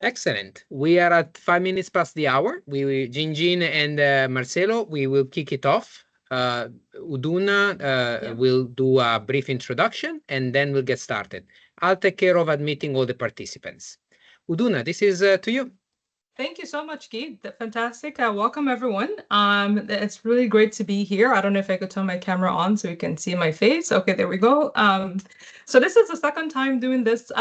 Excellent. We are at 5 minutes past the hour. Jing Jing and Marcelo, we will kick it off. Uduna will do a brief introduction, and then we'll get started. I'll take care of admitting all the participants. Uduna, this is to you. Thank you so much, Guy. Fantastic. Welcome, everyone. It's really great to be here. I don't know if I could turn my camera on so you can see my face. Okay, there we go. So this is the second time doing this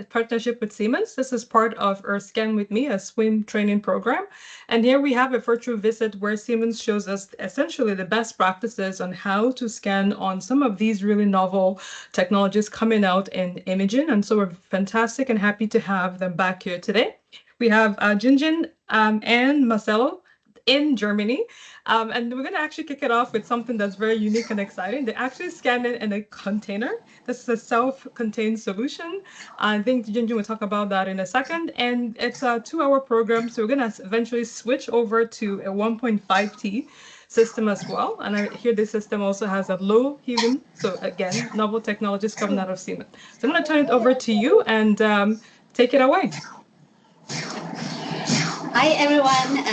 partnership with Siemens. This is part of our Scan With Me, a SWiM training program. And here we have a virtual visit where Siemens shows us essentially the best practices on how to scan on some of these really novel technologies coming out in imaging. And so we're fantastic and happy to have them back here today. We have Jing Jing and Marcelo in Germany. And we're going to actually kick it off with something that's very unique and exciting. They actually scan it in a container. This is a self-contained solution. I think Jing Jing will talk about that in a second. And it's a 2-hour program. So we're going to eventually switch over to a 1.5T system as well. And I hear this system also has a low helium. So again, novel technologies coming out of Siemens. So I'm going to turn it over to you and take it away. Hi everyone,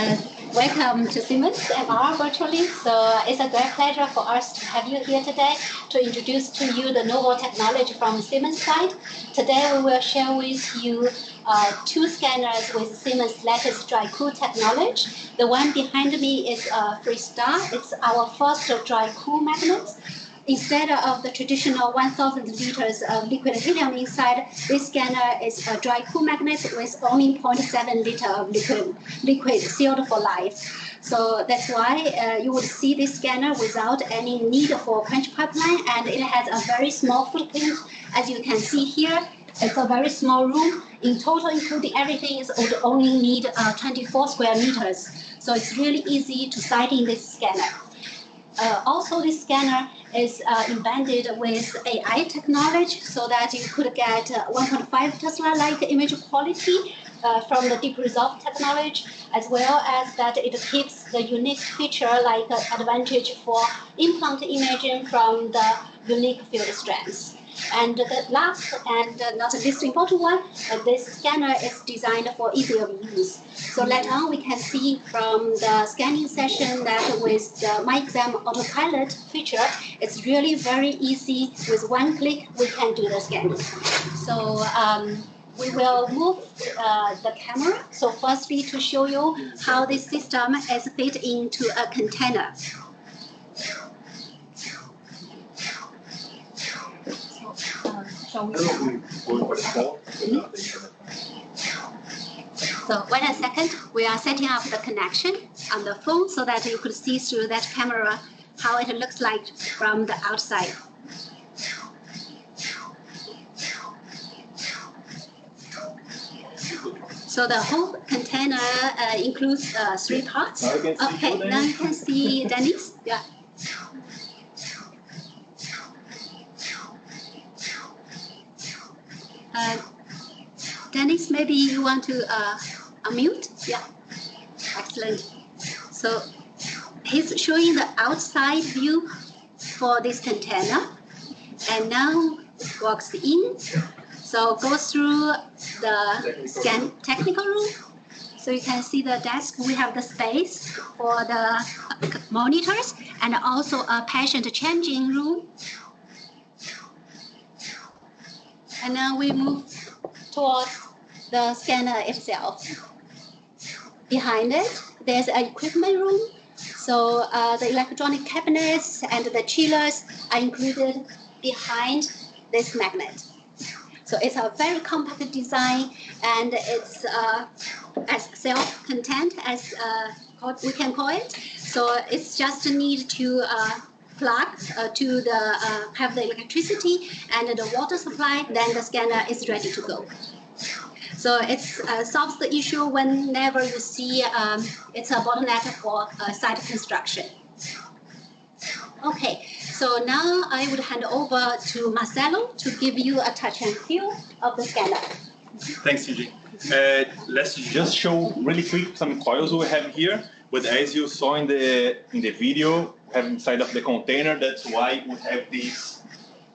welcome to Siemens MR virtually. So it's a great pleasure for us to have you here today to introduce to you the novel technology from Siemens side. Today we will share with you 2 scanners with Siemens latest dry cool technology. The one behind me is Free.Star. It's our first dry cool magnet. Instead of the traditional 1,000 liters of liquid helium inside, this scanner is a dry cool magnet with only 0.7 liter of liquid sealed for life. So that's why you would see this scanner without any need for quench pipeline, and it has a very small footprint. As you can see here, it's a very small room. In total, including everything, it would only need 24 square meters. So it's really easy to sight in this scanner. Also, this scanner is embedded with AI technology so that you could get 1.5 Tesla-like image quality from the deep resolve technology, as well as that it keeps the unique feature like advantage for implant imaging from the unique field strengths. And the last and not least important one, this scanner is designed for ease of use. So later on, we can see from the scanning session that with the MyExam Autopilot feature, it's really very easy. With one click, we can do the scanning. So we will move the camera. So firstly, to show you how this system is fit into a container. So wait a second, we are setting up the connection on the phone so that you could see through that camera how it looks like from the outside. So the whole container includes 3 parts. Okay, now you can see Dennis. Yeah. Dennis, maybe you want to unmute? Yeah, excellent. So he's showing the outside view for this container, and now walks in. So go through the scan technical room. So you can see the desk. We have the space for the monitors and also a patient changing room. And now we move towards the scanner itself. Behind it, there's an equipment room. So the electronic cabinets and the chillers are included behind this magnet. So it's a very compact design, and it's as self-contained as we can call it. So it's just a need to plug to the have the electricity and the water supply, then the scanner is ready to go. So it solves the issue whenever you see it's a bottleneck for site construction. Okay, so now I would hand over to Marcelo to give you a touch and feel of the scanner. Thanks, Jing. Let's just show really quick some coils we have here. But as you saw in the video, have inside of the container, that's why we have this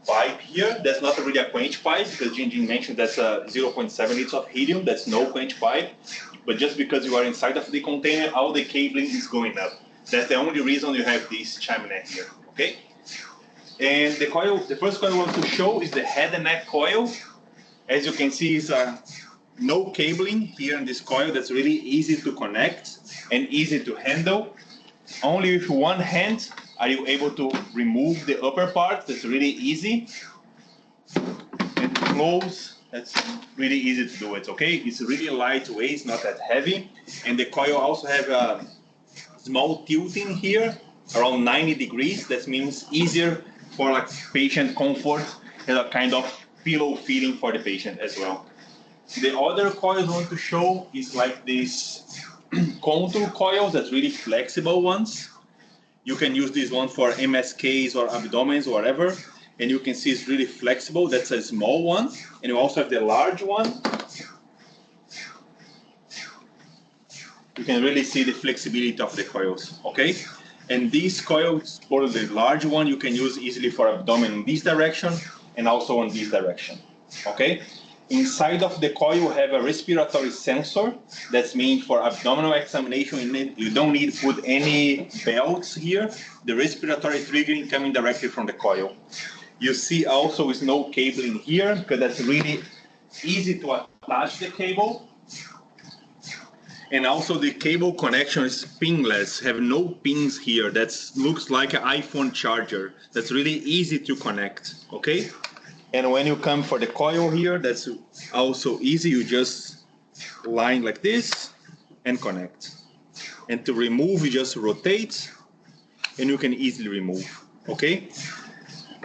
pipe here. That's not really a quench pipe because Jing Jing mentioned that's a 0.7 liters of helium. That's no quench pipe. But just because you are inside of the container, all the cabling is going up. That's the only reason you have this chimney here, okay? And the coil, the first coil I want to show is the head and neck coil. As you can see, it's no cabling here in this coil. That's really easy to connect and easy to handle. Only with one hand are you able to remove the upper part. That's really easy. And close, that's really easy to do it, okay? It's really lightweight, it's not that heavy. And the coil also have a small tilting here, around 90 degrees. That means easier for like patient comfort and a kind of pillow feeling for the patient as well. The other coils I want to show is like this contour coils, that's really flexible ones. You can use this one for MSKs or abdomens or whatever. And you can see it's really flexible. That's a small one. And you also have the large one. You can really see the flexibility of the coils, okay? And these coils, for the large one, you can use easily for abdomen in this direction and also in this direction, okay? Inside of the coil, you have a respiratory sensor. That's meant for abdominal examination. You don't need to put any belts here. The respiratory triggering coming directly from the coil. You see also with no cabling here because that's really easy to attach the cable. And also the cable connection is pinless, have no pins here. That looks like an iPhone charger. That's really easy to connect, okay? And when you come for the coil here, that's also easy. You just line like this and connect. And to remove, you just rotate and you can easily remove, okay?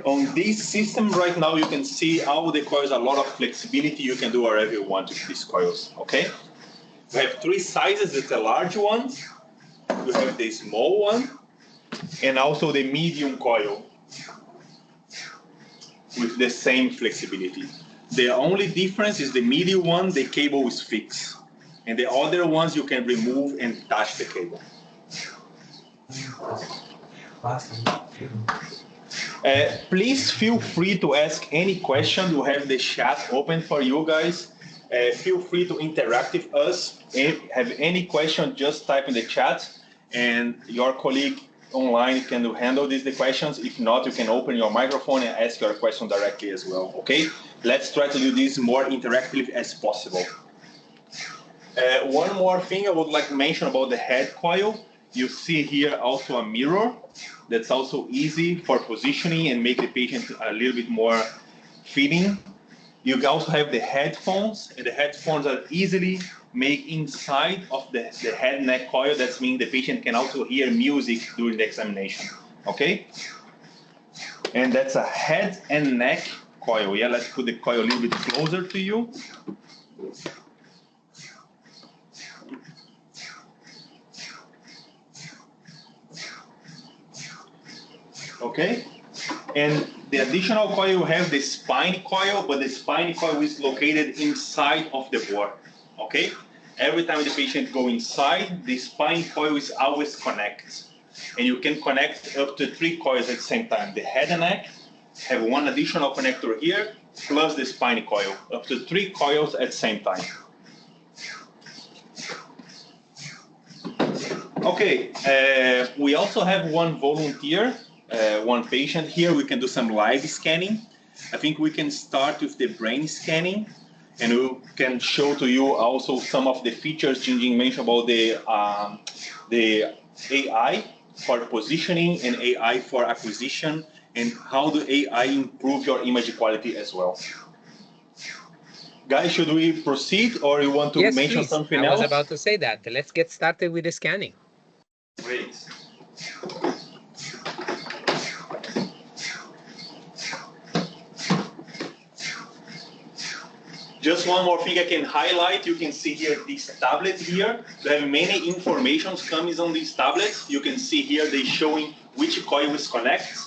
On this system right now, you can see all the coils, a lot of flexibility. You can do whatever you want with these coils, okay? We have three sizes. It's a large one, we have the small one, and also the medium coil with the same flexibility. The only difference is the medium one, the cable is fixed, and the other ones you can remove and attach the cable. Please feel free to ask any question. We have the chat open for you guys. Feel free to interact with us. If you have any question, just type in the chat and your colleague online can handle the questions. If not, you can open your microphone and ask your question directly as well, okay? Let's try to do this more interactive as possible. One more thing I would like to mention about the head coil. You see here also a mirror. That's also easy for positioning and make the patient a little bit more fitting. You also have the headphones, and the headphones are easily made inside of the head neck coil. That means the patient can also hear music during the examination, okay? And that's a head and neck coil. Yeah, let's put the coil a little bit closer to you. Okay, and the additional coil, you have the spine coil, but the spine coil is located inside of the board, okay? Every time the patient goes inside, the spine coil is always connected. And you can connect up to 3 coils at the same time. The head and neck have one additional connector here, plus the spine coil, up to 3 coils at the same time. Okay, we also have one volunteer, one patient here. We can do some live scanning. I think we can start with the brain scanning, and we can show to you also some of the features Jing Jing mentioned about the AI for positioning and AI for acquisition, and how the AI improve your image quality as well. Guys, should we proceed, or you want to mention please. something else? I was else? about to say that. Let's get started with the scanning. Great. Just one more thing I can highlight. You can see here this tablet here. There have many informations coming on these tablets. You can see here they showing which coil is connected.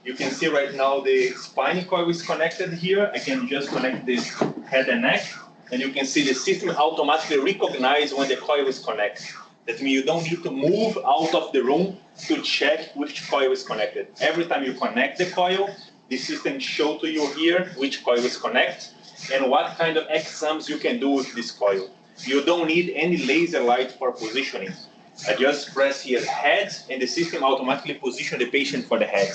You can see right now the spine coil is connected here. I can just connect this head and neck, and you can see the system automatically recognize when the coil is connected. That means you don't need to move out of the room to check which coil is connected. Every time you connect the coil, the system show to you here which coils connect and what kind of exams you can do with this coil. You don't need any laser light for positioning. I just press here head and the system automatically position the patient for the head.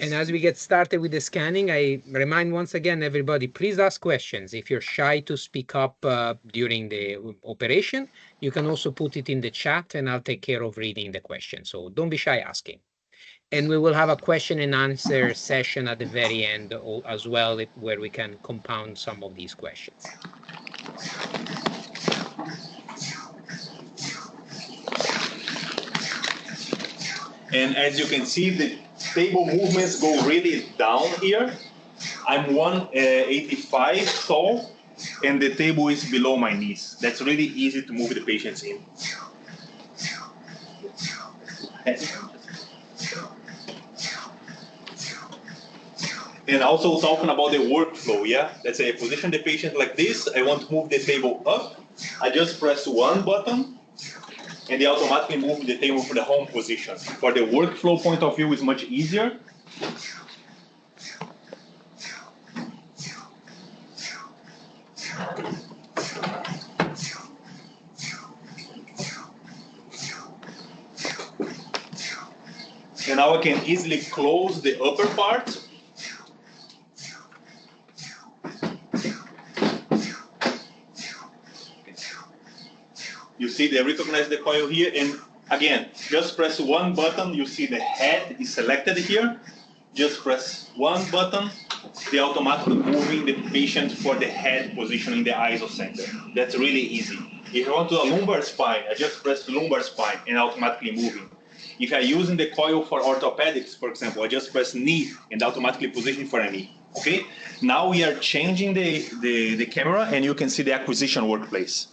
And as we get started with the scanning, I remind once again everybody, please ask questions. If you're shy to speak up during the operation, you can also put it in the chat and I'll take care of reading the question. So don't be shy asking. And we will have a question and answer session at the very end as well, where we can compound some of these questions. And as you can see, the table movements go really down here. I'm 185 tall, and the table is below my knees. That's really easy to move the patients in. And also talking about the workflow, yeah? Let's say I position the patient like this. I want to move the table up. I just press one button, and they automatically move the table for the home position. For the workflow point of view, it's much easier. And now I can easily close the upper part. You see they recognize the coil here, and again, just press one button, you see the head is selected here. Just press one button, they automatically moving the patient for the head position in the ISO center. That's really easy. If I want to do a lumbar spine, I just press the lumbar spine and automatically moving. If I'm using the coil for orthopedics, for example, I just press knee and automatically position for a knee. Okay? Now we are changing the camera and you can see the acquisition workplace.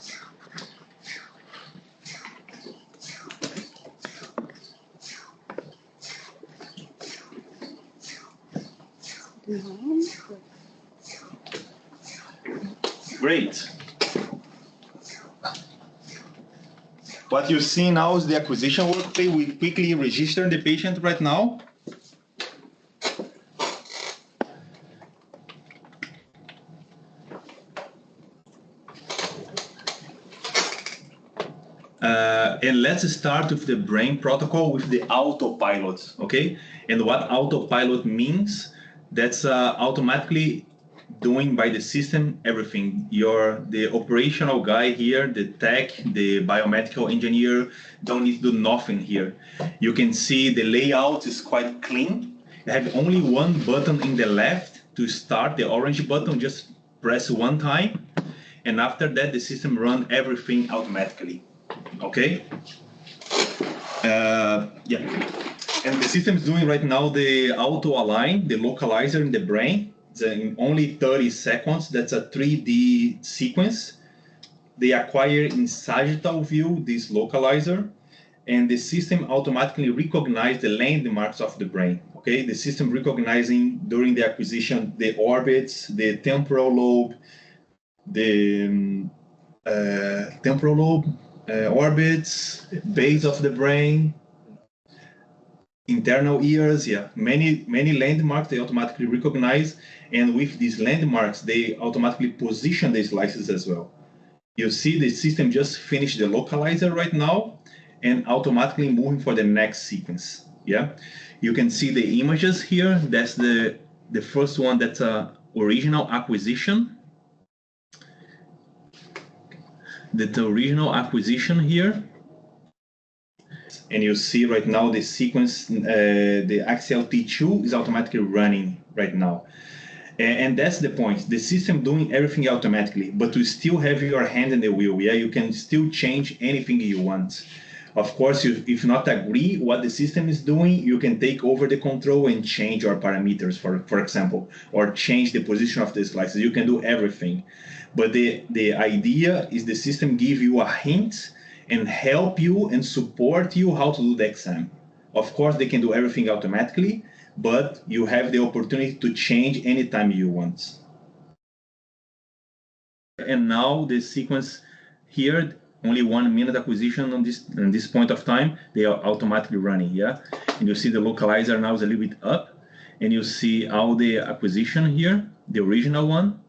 Great. What you see now is the acquisition workflow. We quickly register the patient right now. And let's start with the brain protocol with the autopilot, okay? And what autopilot means, that's automatically doing by the system everything. The operational guy here, the tech, the biomedical engineer don't need to do nothing here. You can see the layout is quite clean. You have only one button in the left to start, the orange button, just press one time. And after that, the system runs everything automatically. Okay? Yeah. And the system is doing right now the auto align, the localizer in the brain. It's in only 30 seconds. That's a 3D sequence. They acquire in sagittal view this localizer, and the system automatically recognizes the landmarks of the brain. Okay, the system recognizing during the acquisition the orbits, the temporal lobe, the temporal lobe, orbits, base of the brain, internal ears, yeah, many landmarks they automatically recognize, and with these landmarks they automatically position the slices as well. You see the system just finished the localizer right now and automatically moving for the next sequence. Yeah, you can see the images here. That's the first one, that's a original acquisition. The original acquisition here. And you see right now the sequence, the axial T2 is automatically running right now. And that's the point. The system doing everything automatically, but you still have your hand in the wheel. Yeah, you can still change anything you want. Of course, if you not agree what the system is doing, you can take over the control and change your parameters, for example, or change the position of the slices. You can do everything. But the idea is the system give you a hint and help you and support you how to do the exam. Of course, they can do everything automatically, but you have the opportunity to change anytime you want. And now the sequence here, only 1 minute acquisition on this point of time, they are automatically running, yeah? And you see the localizer now is a little bit up, and you see all the acquisition here, the original one.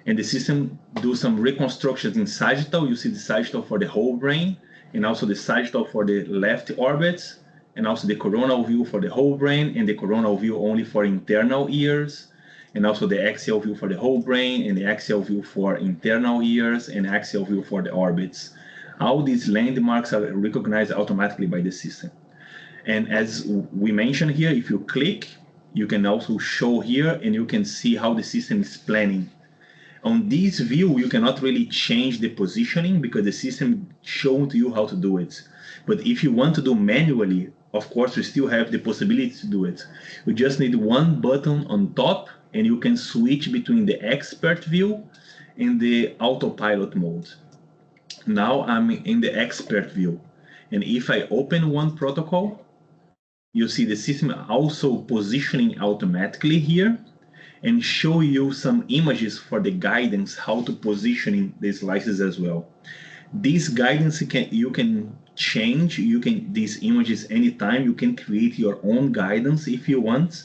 And the system do some reconstructions in sagittal. You see the sagittal for the whole brain, and also the sagittal for the left orbits, and also the coronal view for the whole brain, and the coronal view only for internal ears, and also the axial view for the whole brain, and the axial view for internal ears, and axial view for the orbits. All these landmarks are recognized automatically by the system. And as we mentioned here, if you click, you can also show here, and you can see how the system is planning. On this view, you cannot really change the positioning because the system shows to you how to do it. But if you want to do manually, of course, you still have the possibility to do it. You just need one button on top, and you can switch between the expert view and the autopilot mode. Now I'm in the expert view. And if I open one protocol, you see the system also positioning automatically here and show you some images for the guidance, how to position the slices as well. This guidance you can change, these images anytime. You can create your own guidance if you want,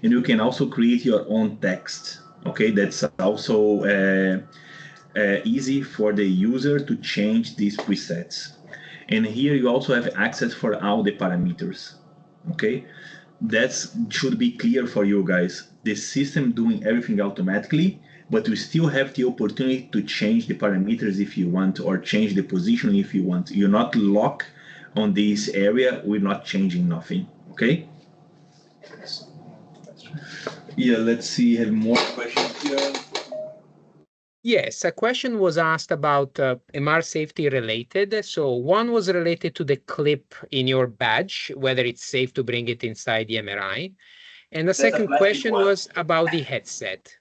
and you can also create your own text. Okay, that's also easy for the user to change these presets. And here you also have access for all the parameters. Okay, that should be clear for you guys. The system doing everything automatically, but you still have the opportunity to change the parameters if you want, or change the position if you want. You're not locked on this area. We're not changing nothing. Okay. Yeah, let's see. Have more questions here. Yes, a question was asked about MR safety related. So one was related to the clip in your badge, whether it's safe to bring it inside the MRI. And the second question was about the headset.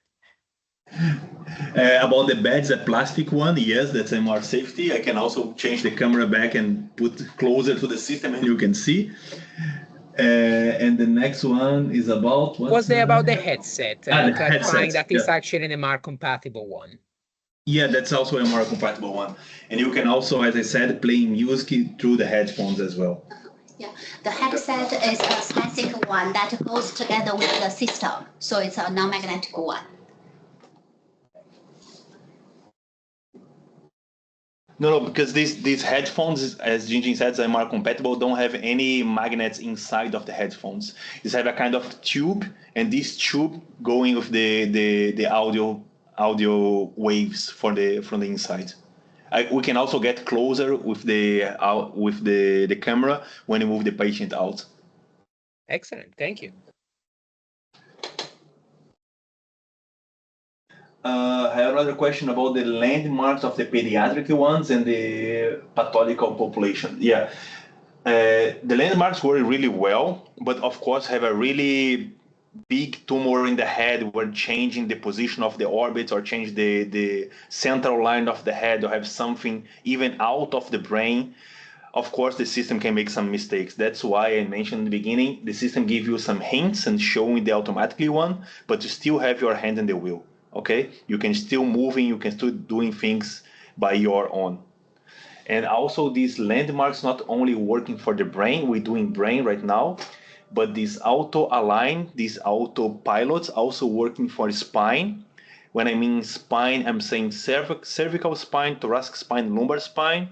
About the badge, the plastic one, yes, that's MR safety. I can also change the camera back and put closer to the system, and you can see. And the next one is about what? Was there about the headset, clarifying that it's yeah. actually an MR compatible one. Yeah, that's also a MR compatible one. And you can also, as I said, play music through the headphones as well. Yeah, the headset is a static one that goes together with the system. So it's a non-magnetic one. No, because these headphones, as Jing Jing said, MR compatible, don't have any magnets inside of the headphones. These have a kind of tube, and this tube going with the audio waves from the inside. We can also get closer with the camera when you move the patient out. Excellent, thank you. I have another question about the landmarks of the pediatric ones and the pathological population. Yeah, the landmarks work really well, but of course have a really big tumor in the head where changing the position of the orbits or change the central line of the head or have something even out of the brain. Of course, the system can make some mistakes. That's why I mentioned in the beginning, the system gives you some hints and showing the automatically one, but you still have your hand in the wheel. Okay, you can still moving, you can still doing things by your own. And also these landmarks not only working for the brain, we're doing brain right now, but these auto align, these autopilots also working for spine. When I mean spine, I'm saying cervical spine, thoracic spine, lumbar spine,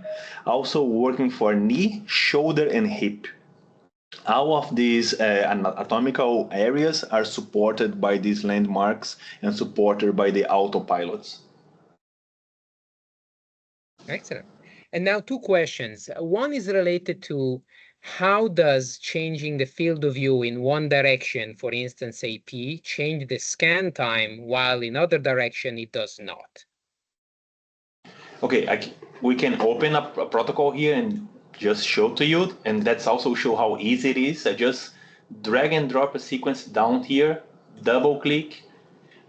also working for knee, shoulder, and hip. All of these anatomical areas are supported by these landmarks and supported by the autopilots. Excellent. And now two questions. One is related to how does changing the field of view in one direction, for instance, AP, change the scan time, while in other direction it does not? Okay, we can open up a protocol here and just show to you, and that's also show how easy it is. I just drag and drop a sequence down here, double click,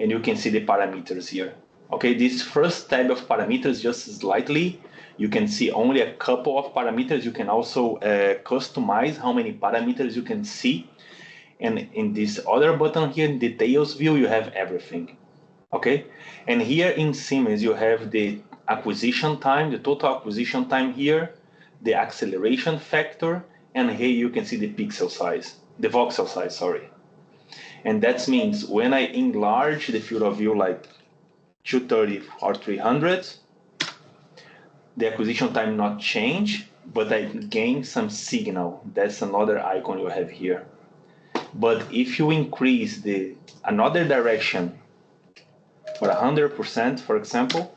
and you can see the parameters here. Okay, this first tab of parameters just slightly, you can see only a couple of parameters. You can also customize how many parameters you can see. And in this other button here, details view, you have everything. Okay, and here in Siemens, you have the acquisition time, the total acquisition time here, the acceleration factor, and here you can see the pixel size, the voxel size, sorry. And that means when I enlarge the field of view like 230 or 300, the acquisition time not change, but I gain some signal. That's another icon you have here. But if you increase another direction for 100%, for example,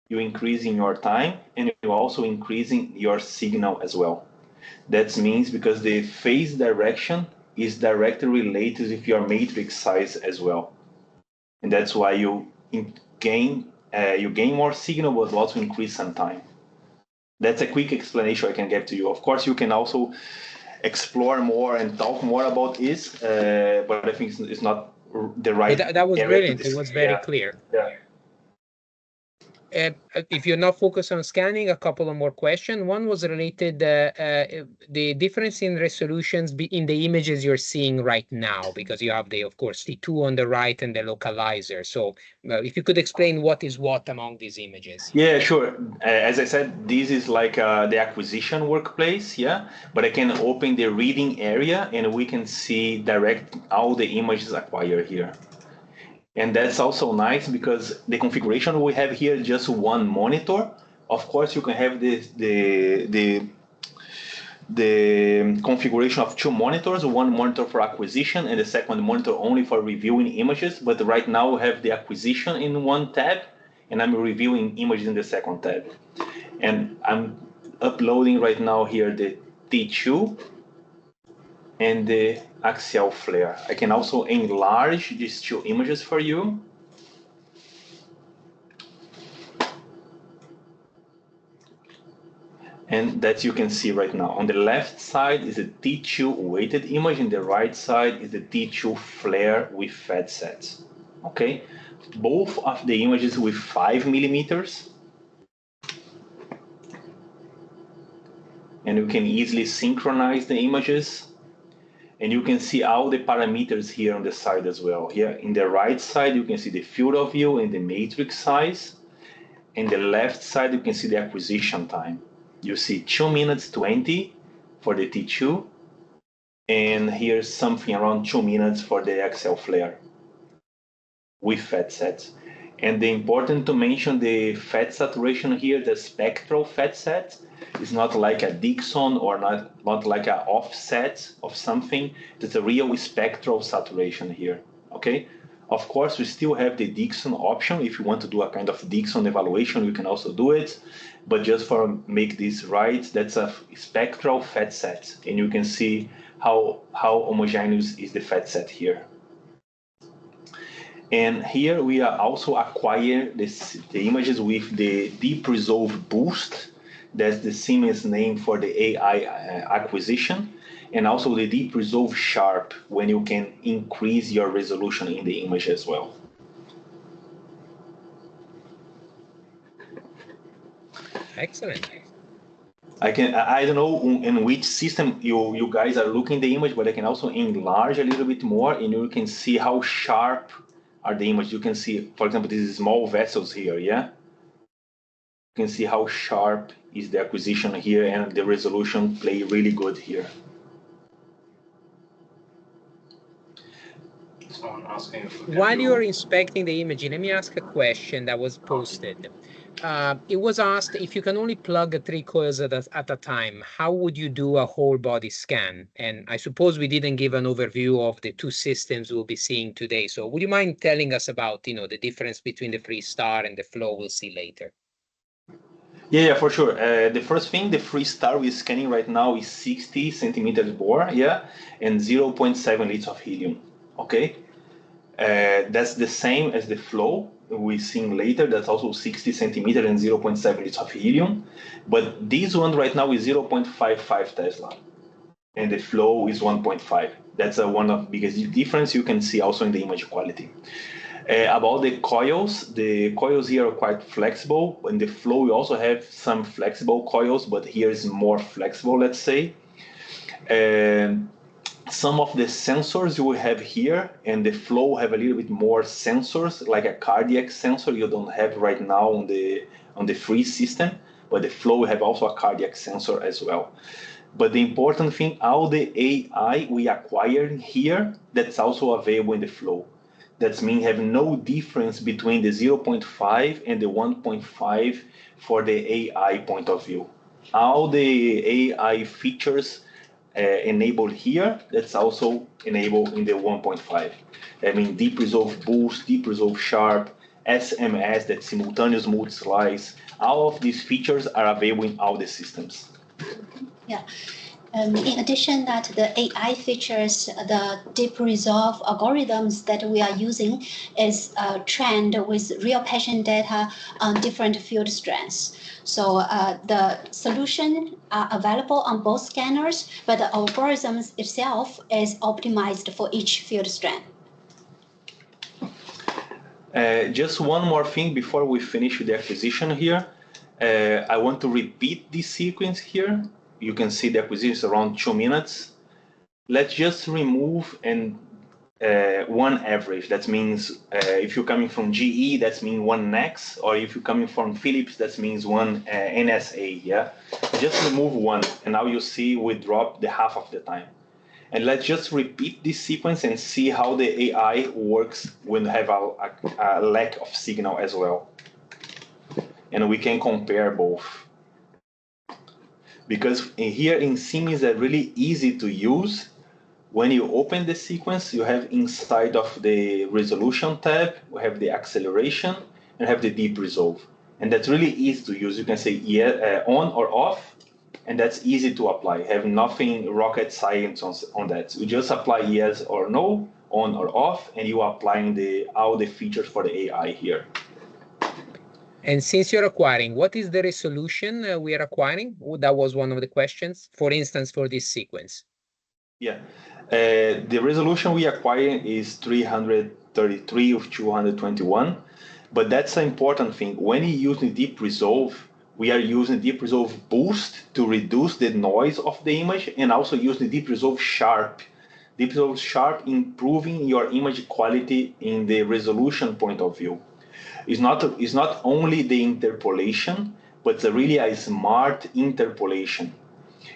you increasing your time and you also increasing your signal as well. That means because the phase direction is directly related with your matrix size as well. And that's why you gain more signal, but also increase some time. That's a quick explanation I can give to you. Of course, you can also explore more and talk more about this, but I think it's not the right. That was brilliant. It was very clear. Yeah. If you're not focused on scanning, a couple of more questions. One was related the difference in resolutions in the images you're seeing right now, because you have of course, T2 on the right and the localizer. So if you could explain what is what among these images. Yeah, sure. As I said, this is like the acquisition workplace, yeah? But I can open the reading area and we can see direct all the images acquired here. And that's also nice because the configuration we have here is just one monitor. Of course, you can have the configuration of two monitors, one monitor for acquisition and the second monitor only for reviewing images. But right now we have the acquisition in one tab and I'm reviewing images in the second tab. And I'm uploading right now here the T2 and the axial flare. I can also enlarge these two images for you. And that you can see right now. On the left side is a T2 weighted image, and the right side is the T2 flare with fed sets. Okay, both of the images with 5 millimeters. And you can easily synchronize the images. And you can see all the parameters here on the side as well. Here in the right side, you can see the field of view and the matrix size. In the left side, you can see the acquisition time. You see 2 minutes 20 for the T2. And here's something around 2 minutes for the axial flare with fed sets. And the important to mention the fat saturation here, the spectral fat set, is not like a Dixon or not like an offset of something. It's a real spectral saturation here, okay? Of course, we still have the Dixon option. If you want to do a kind of Dixon evaluation, you can also do it. But just for make this right, that's a spectral fat set. And you can see how homogeneous is the fat set here. And here we are also acquire the images with the Deep Resolve Boost. That's the Siemens name for the AI acquisition. And also the Deep Resolve Sharp, when you can increase your resolution in the image as well. Excellent. I don't know in which system you guys are looking at the image, but I can also enlarge a little bit more and you can see how sharp are the images. You can see, for example, these small vessels here, yeah? You can see how sharp is the acquisition here and the resolution play really good here. Someone asking if While you're inspecting the image, let me ask a question that was posted. It was asked if you can only plug 3 coils at a time, how would you do a whole body scan? And I suppose we didn't give an overview of the 2 systems we'll be seeing today. So would you mind telling us about, the difference between the Free.Star and the Flow we'll see later? Yeah, for sure. The first thing, the Free.Star we're scanning right now is 60 centimeters bore, yeah, and 0.7 liters of helium, okay? That's the same as the Flow we're seeing later. That's also 60 centimeters and 0.7 liters of helium. But this one right now is 0.55 Tesla. And the Flow is 1.5. That's one of the biggest difference you can see also in the image quality. About the coils here are quite flexible. In the Flow, we also have some flexible coils, but here is more flexible, let's say. And some of the sensors you will have here, and the flow have a little bit more sensors, like a cardiac sensor you don't have right now on the free system, but the flow will have also a cardiac sensor as well. But the important thing, all the AI we acquired here, that's also available in the flow. That means have no difference between the 0.5 and the 1.5 for the AI point of view. All the AI features enabled here, that's also enabled in the 1.5. I mean, deep resolve boost, deep resolve sharp, SMS, that simultaneous multi slice, all of these features are available in all the systems. Yeah. In addition, that the AI features, the deep resolve algorithms that we are using is trained with real patient data on different field strengths. So the solution are available on both scanners, but the algorithms itself is optimized for each field strength. Just one more thing before we finish the acquisition here. I want to repeat this sequence here. You can see the acquisition is around 2 minutes. Let's just remove one average. That means if you're coming from GE, that means one NEX, or if you're coming from Philips, that means one NSA. Yeah, just remove one, and now you see we drop the half of the time. And let's just repeat this sequence and see how the AI works when we have a lack of signal as well. And we can compare both. Because here in Siemens, they're really easy to use. When you open the sequence, you have inside of the resolution tab, we have the acceleration and have the deep resolve. And that's really easy to use. You can say on or off, and that's easy to apply. Have nothing rocket science on that. You just apply yes or no, on or off, and you are applying all the features for the AI here. And since you're acquiring, what is the resolution we are acquiring? That was one of the questions, for instance, for this sequence. Yeah, the resolution we acquire is 333 of 221, but that's an important thing. When you use the deep resolve, we are using deep resolve boost to reduce the noise of the image, and also use the deep resolve sharp. Deep resolve sharp improving your image quality in the resolution point of view. It's not only the interpolation, but it's really a smart interpolation.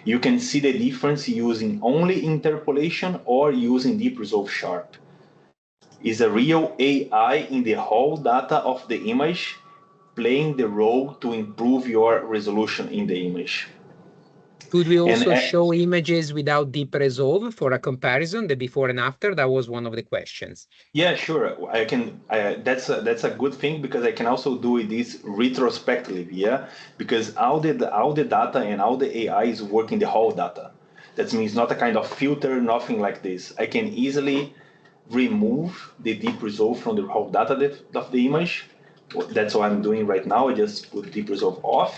You can see the difference using only interpolation or using deep resolve sharp. It's a real AI in the whole data of the image, playing the role to improve your resolution in the image. Could we also show images without deep resolve for a comparison, the before and after? That was one of the questions. Yeah, sure. I can. That's a good thing, because I can also do this retrospectively. Yeah, because all the data and all the AI is working the whole data. That means not a kind of filter, nothing like this. I can easily remove the deep resolve from the whole data of the image. That's what I'm doing right now. I just put deep resolve off,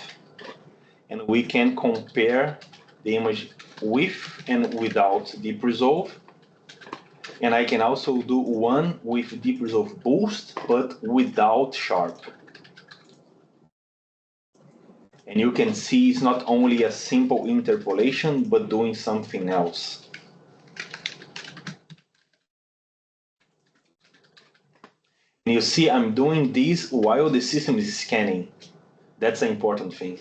and we can compare the image with and without deep resolve. And I can also do one with deep resolve boost, but without sharp. And you can see it's not only a simple interpolation, but doing something else. And you see I'm doing this while the system is scanning. That's an important thing.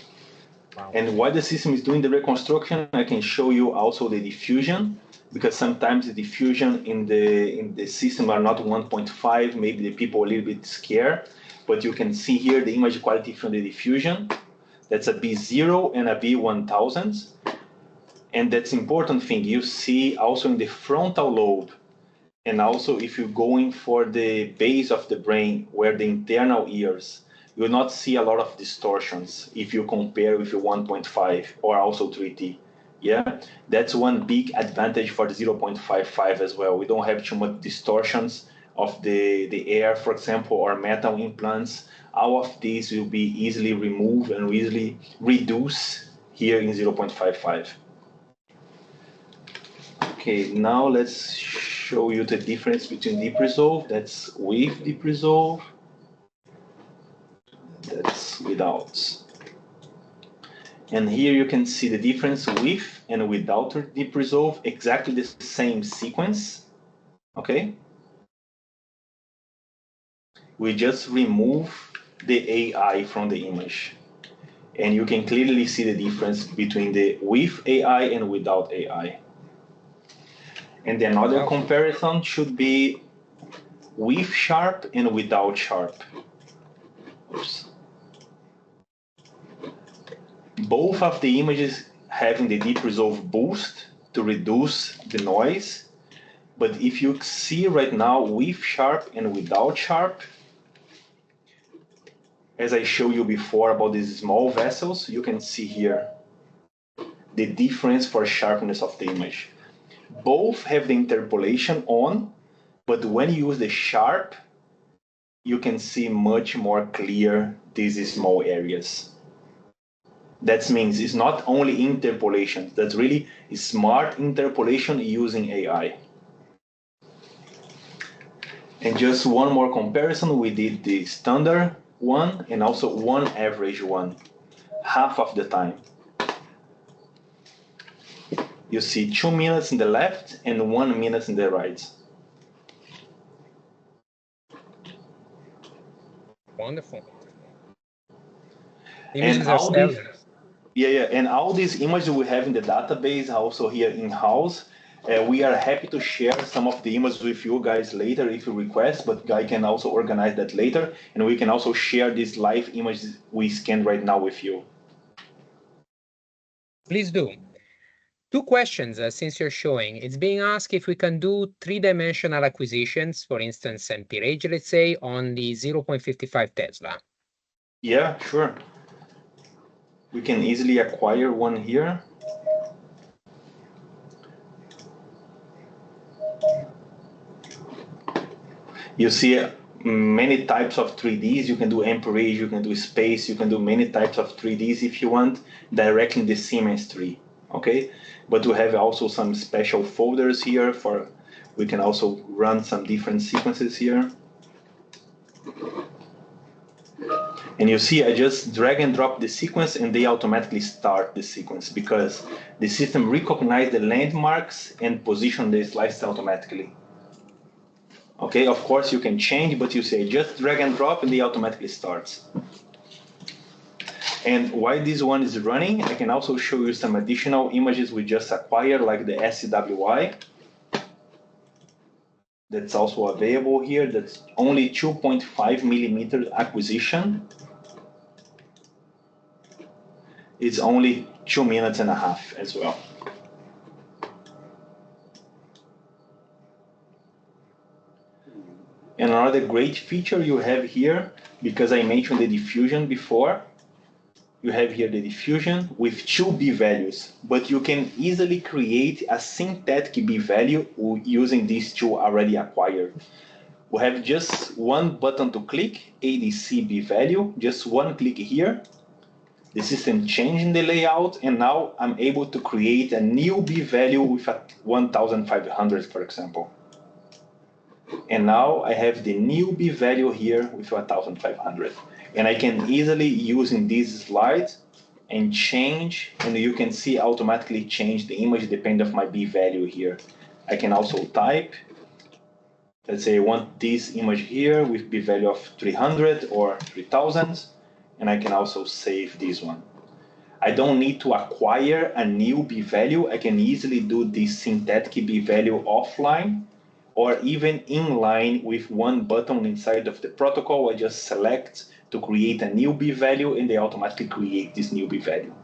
Wow. And while the system is doing the reconstruction, I can show you also the diffusion, because sometimes the diffusion in the system are not 1.5, maybe the people are a little bit scared, but you can see here the image quality from the diffusion. That's a B0 and a B1000. And that's important thing. You see also in the frontal lobe, and also if you're going for the base of the brain, where the internal ears, you will not see a lot of distortions if you compare with your 1.5 or also 3T. Yeah, that's one big advantage for the 0.55 as well. We don't have too much distortions of the air, for example, or metal implants. All of these will be easily removed and easily reduced here in 0.55. Okay, now let's show you the difference between deep resolve. That's with deep resolve. That's without. And here you can see the difference with and without deep resolve, exactly the same sequence, okay? We just remove the AI from the image. And you can clearly see the difference between the with AI and without AI. And the another comparison should be with sharp and without sharp. Oops. Both of the images having the deep resolve boost to reduce the noise. But if you see right now with sharp and without sharp, as I showed you before about these small vessels, you can see here the difference for sharpness of the image. Both have the interpolation on, but when you use the sharp, you can see much more clear these small areas. That means it's not only interpolation, that's really smart interpolation using AI. And just one more comparison, we did the standard one and also one average one, half of the time. You see 2 minutes in the left and 1 minute in the right. Wonderful. And Images are stellar. And all these images we have in the database, also here in-house, we are happy to share some of the images with you guys later if you request, but I can also organize that later, and we can also share these live images we scan right now with you. Please do. 2 questions since you're showing. It's being asked if we can do 3-dimensional acquisitions, for instance, MPRage, let's say, on the 0.55 Tesla. Yeah, sure. We can easily acquire one here. You see many types of 3Ds. You can do amperage, you can do space, you can do many types of 3Ds if you want, directly in the Siemens tree, okay? But we have also some special folders here for, we can also run some different sequences here. And you see, I just drag and drop the sequence and they automatically start the sequence because the system recognizes the landmarks and position the slices automatically. Okay, of course you can change, but you say just drag and drop and they automatically starts. And while this one is running, I can also show you some additional images we just acquired, like the SWI. That's also available here. That's only 2.5 millimeter acquisition. It's only 2.5 minutes as well. And another great feature you have here, because I mentioned the diffusion before, you have here the diffusion with 2 B-values, but you can easily create a synthetic B-value using these 2 already acquired. We have just one button to click, ADC B-value, just one click here. The system changing the layout, and now I'm able to create a new B-value with a 1500, for example. And now I have the new B-value here with 1500. And I can easily use in this slide and change, and you can see automatically change the image depending on my B-value here. I can also type, let's say I want this image here with B-value of 300 or 3000, and I can also save this one. I don't need to acquire a new B-value. I can easily do this synthetic B-value offline, or even inline with one button inside of the protocol. I just select to create a new B-value and they automatically create this new B-value.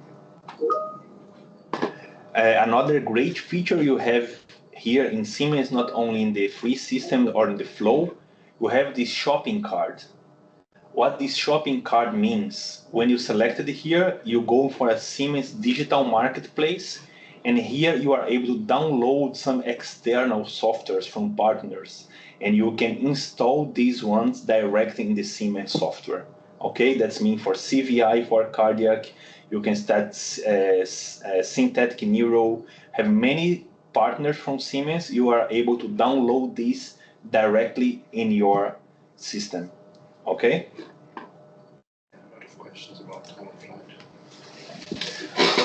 Another great feature you have here in Siemens, not only in the free system or in the flow, you have this shopping cart. What this shopping cart means, when you select it here, you go for a Siemens digital marketplace, and here you are able to download some external softwares from partners, and you can install these ones directly in the Siemens software. Okay, that's mean for CVI, for cardiac, you can start synthetic neuro, have many partners from Siemens. You are able to download these directly in your system. Okay.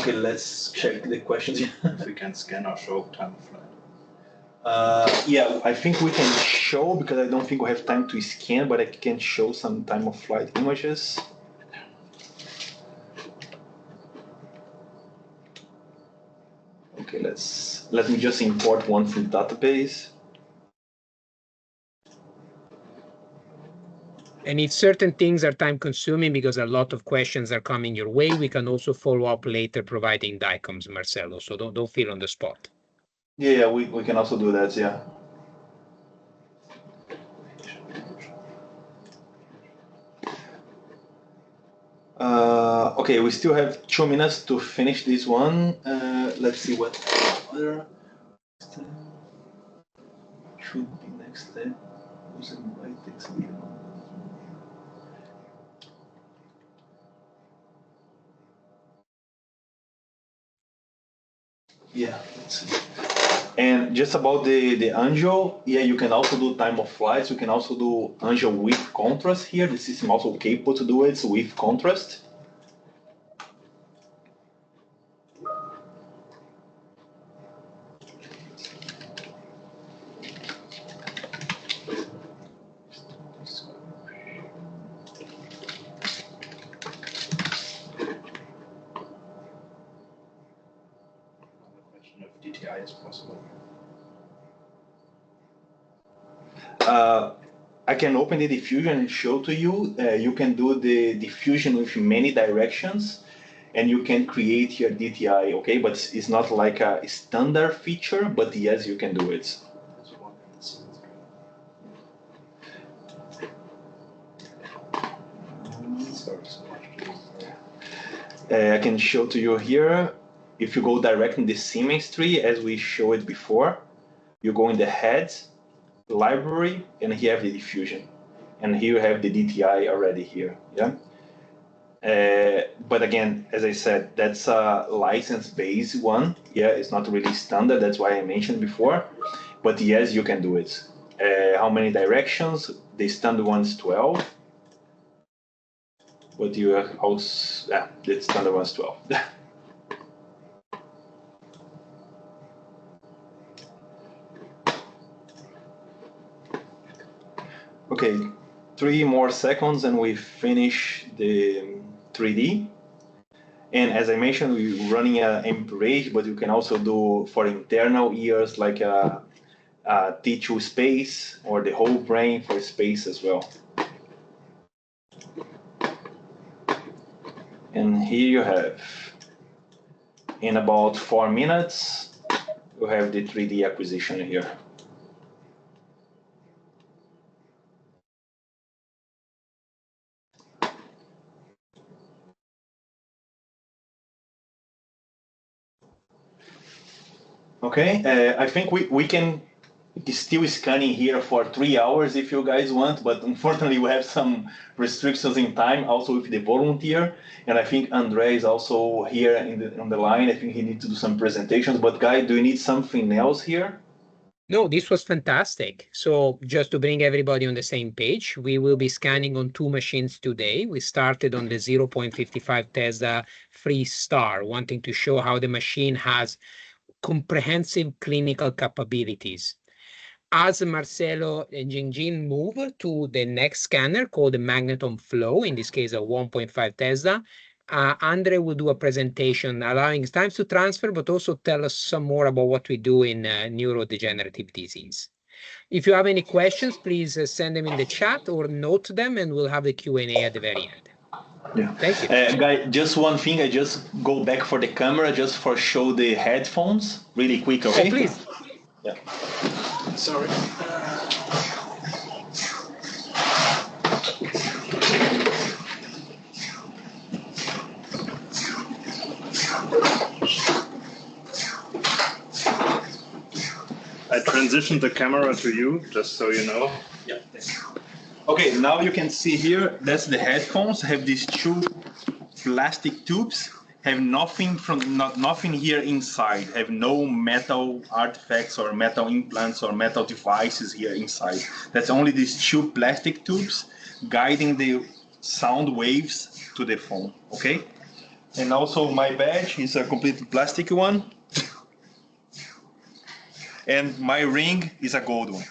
Okay, let's check the questions. If we can scan or show time of flight. Yeah, I think we can show, because I don't think we have time to scan, but I can show some time of flight images. Okay, let me just import one from database. And if certain things are time consuming because a lot of questions are coming your way, we can also follow up later providing DICOMs, Marcelo. So don't feel on the spot. Yeah, we can also do that, yeah. Okay, we still have 2 minutes to finish this one. Let's see what other should be next step. Yeah, let's see. And just about the angio, yeah, you can also do time of flights. You can also do angio with contrast here. The system also capable to do it with contrast. DTI is possible. I can open the diffusion and show to you. You can do the diffusion with many directions, and you can create your DTI, okay? But it's not like a standard feature, but yes, you can do it. I can show to you here. If you go direct in the Siemens tree, as we showed before, you go in the head, library, and here you have the diffusion. And here you have the DTI already here, yeah? But again, as I said, that's a license-based one. Yeah, it's not really standard. That's why I mentioned before. But yes, you can do it. How many directions? The standard one is 12. But you have also, yeah, the standard one is 12. Okay, 3 more seconds and we finish the 3D. And as I mentioned, we're running a MPRage, but you can also do for internal ears like a T2 space or the whole brain for space as well. And here you have, in about 4 minutes, you have the 3D acquisition here. Okay, I think we can still scanning here for 3 hours if you guys want, but unfortunately we have some restrictions in time, also with the volunteer. And I think Andre is also here on the line. I think he needs to do some presentations. But guys, do you need something else here? No, this was fantastic. So just to bring everybody on the same page, we will be scanning on 2 machines today. We started on the 0.55 Tesla Free.Star, wanting to show how the machine has comprehensive clinical capabilities. As Marcelo and Jing Jing move to the next scanner called the MAGNETOM Flow, in this case a 1.5 Tesla, Andre will do a presentation allowing time to transfer, but also tell us some more about what we do in neurodegenerative disease. If you have any questions, please send them in the chat or note them, and we'll have the Q&A at the very end. Yeah. Thank you. Guy, just one thing, I just go back for the camera just for show the headphones really quick, okay? Oh, please. Yeah. Sorry. I transitioned the camera to you, just so you know. Yeah. Okay, now you can see here, that's the headphones, have these 2 plastic tubes, have nothing here inside, have no metal artifacts or metal implants or metal devices here inside. That's only these 2 plastic tubes guiding the sound waves to the phone, okay? And also my badge is a completely plastic one. And my ring is a gold one.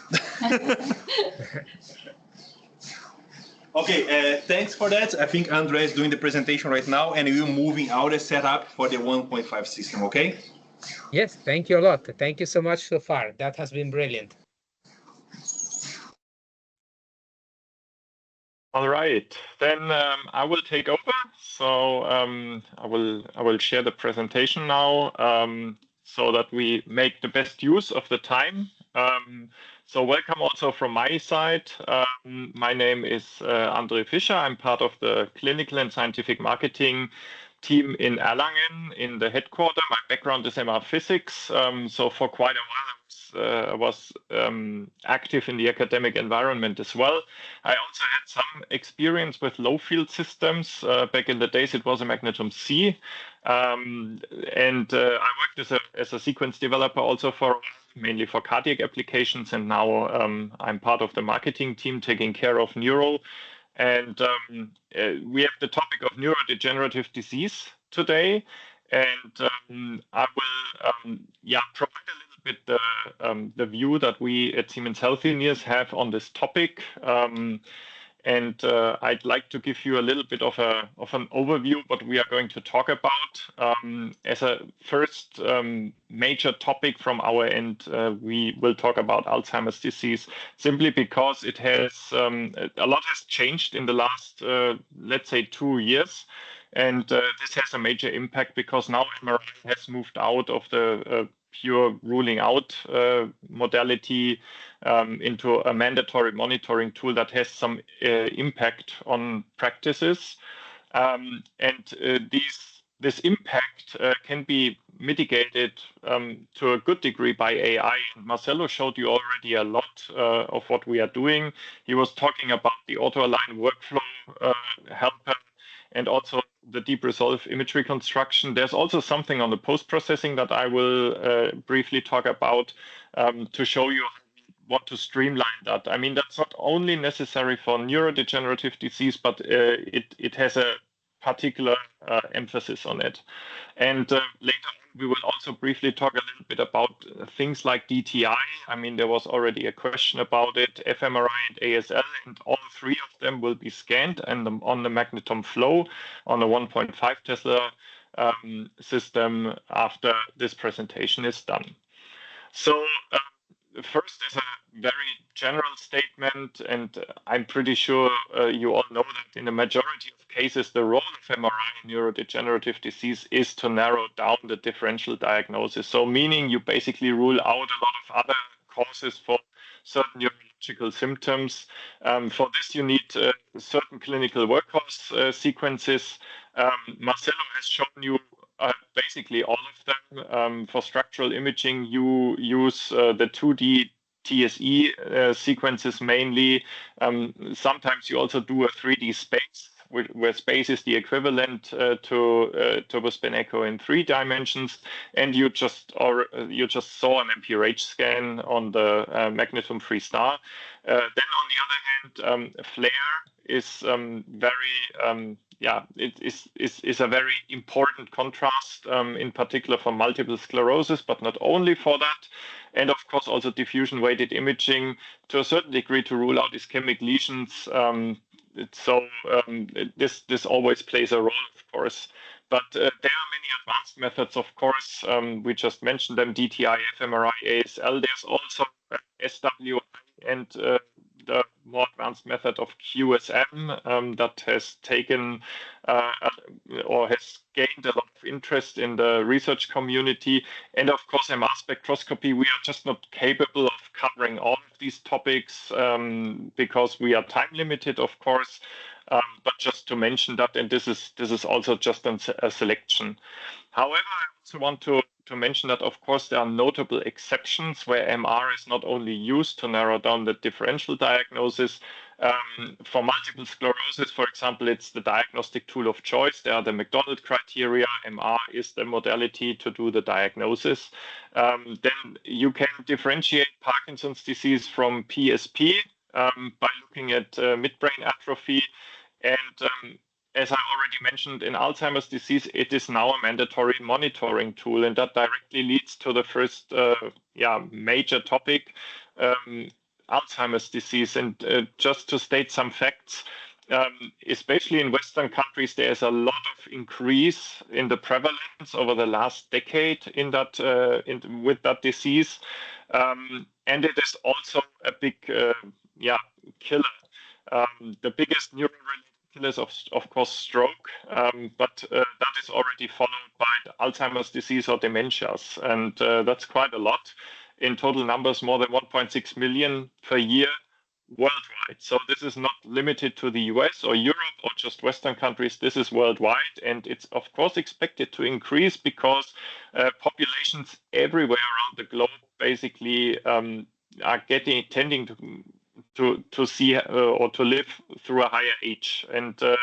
Okay, thanks for that. I think Andre is doing the presentation right now, and we're moving out the setup for the 1.5 system, okay? Yes, thank you a lot. Thank you so much so far. That has been brilliant. All right, then I will take over. So I will share the presentation now so that we make the best use of the time. So welcome also from my side. My name is Andre Fischer. I'm part of the clinical and scientific marketing team in Erlangen in the headquarters. My background is MR physics. So for quite a while I was active in the academic environment as well. I also had some experience with low field systems. Back in the days, it was a MAGNETOM C. And I worked as a sequence developer also for mainly for cardiac applications. And now I'm part of the marketing team taking care of neuro. And we have the topic of neurodegenerative disease today. And I will provide a little bit the view that we at Siemens Healthineers have on this topic. And I'd like to give you a little bit of an overview what we are going to talk about. As a first major topic from our end, we will talk about Alzheimer's disease, simply because it has a lot has changed in the last, let's say, 2 years. And this has a major impact because now MRI has moved out of the pure ruling out modality into a mandatory monitoring tool that has some impact on practices. This impact can be mitigated to a good degree by AI. And Marcelo showed you already a lot of what we are doing. He was talking about the auto-align workflow helper and also the deep resolve image reconstruction. There's also something on the post-processing that I will briefly talk about to show you how we want to streamline that. I mean, that's not only necessary for neurodegenerative disease, but it has a particular emphasis on it. And later on, we will also briefly talk a little bit about things like DTI. I mean, there was already a question about it, fMRI and ASL, and all three of them will be scanned and on the MAGNETOM Flow on a 1.5 Tesla system after this presentation is done. So first is a very general statement, and I'm pretty sure you all know that in the majority of cases, the role of MRI in neurodegenerative disease is to narrow down the differential diagnosis. So meaning you basically rule out a lot of other causes for certain neurological symptoms. For this, you need certain clinical workhorse sequences. Marcelo has shown you basically all of them. For structural imaging, you use the 2D TSE sequences mainly. Sometimes you also do a 3D space, where space is the equivalent to turbospin echo in 3 dimensions. And you just saw an MPRH scan on the MAGNETOM Free.Star. Then on the other hand, FLAIR is it is a very important contrast, in particular for multiple sclerosis, but not only for that. And of course, also diffusion weighted imaging to a certain degree to rule out ischemic lesions. This always plays a role, of course. But there are many advanced methods, of course. We just mentioned them, DTI, fMRI, ASL. There's also SWiM and the more advanced method of QSM that has taken or has gained a lot of interest in the research community. And of course, MR spectroscopy, we are just not capable of covering all of these topics because we are time limited, of course. But just to mention that, and this is also just a selection. However, I also want to mention that, of course, there are notable exceptions where MR is not only used to narrow down the differential diagnosis. For multiple sclerosis, for example, it's the diagnostic tool of choice. There are the McDonald criteria. MR is the modality to do the diagnosis. Then you can differentiate Parkinson's disease from PSP by looking at midbrain atrophy. And as I already mentioned, in Alzheimer's disease, it is now a mandatory monitoring tool, and that directly leads to the first major topic, Alzheimer's disease. And just to state some facts, especially in Western countries, there is a lot of increase in the prevalence over the last decade in that with that disease, and it is also a big killer. The biggest neuro-related killers of course stroke, but that is already followed by Alzheimer's disease or dementias, and that's quite a lot. In total numbers, more than 1.6 million per year worldwide. So this is not limited to the US or Europe or just Western countries. This is worldwide, and it's of course expected to increase because populations everywhere around the globe basically are tending to see or to live through a higher age, and that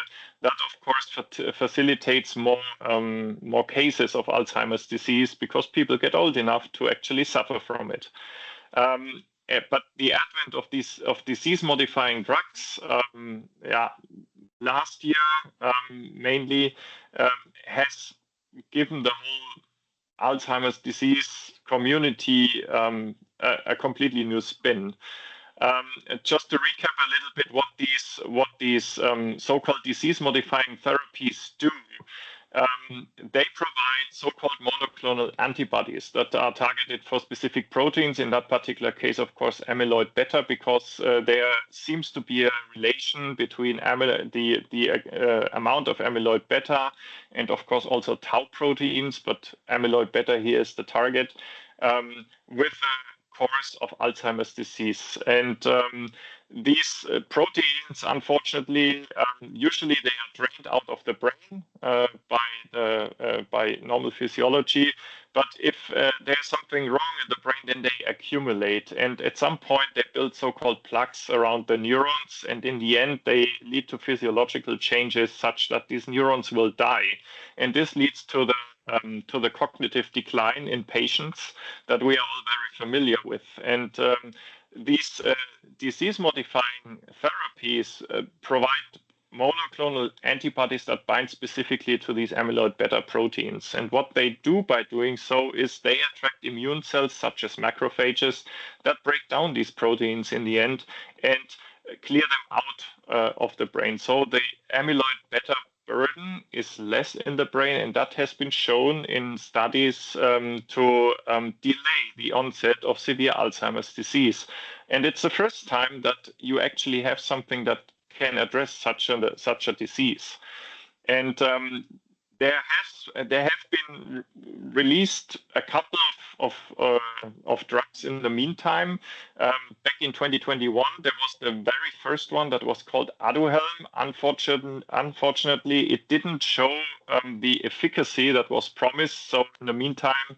of course facilitates more cases of Alzheimer's disease because people get old enough to actually suffer from it. But the advent of disease-modifying drugs, last year mainly has given the whole Alzheimer's disease community a completely new spin. Just to recap a little bit what these so-called disease-modifying therapies do. They provide so-called monoclonal antibodies that are targeted for specific proteins. In that particular case, of course, amyloid beta, because there seems to be a relation between the amount of amyloid beta and, of course, also tau proteins. But amyloid beta here is the target with the course of Alzheimer's disease. And these proteins, unfortunately, usually they are drained out of the brain by normal physiology. But if there's something wrong in the brain, then they accumulate. And at some point, they build so-called plaques around the neurons. And in the end, they lead to physiological changes such that these neurons will die. And this leads to the cognitive decline in patients that we are all very familiar with. And these disease-modifying therapies provide monoclonal antibodies that bind specifically to these amyloid beta proteins. And what they do by doing so is they attract immune cells such as macrophages that break down these proteins in the end and clear them out of the brain. So the amyloid beta burden is less in the brain, and that has been shown in studies to delay the onset of severe Alzheimer's disease. And it's the first time that you actually have something that can address such a disease. And there have been released a couple of drugs in the meantime. Back in 2021, there was the very first one that was called Aduhelm. Unfortunately, it didn't show the efficacy that was promised. So in the meantime,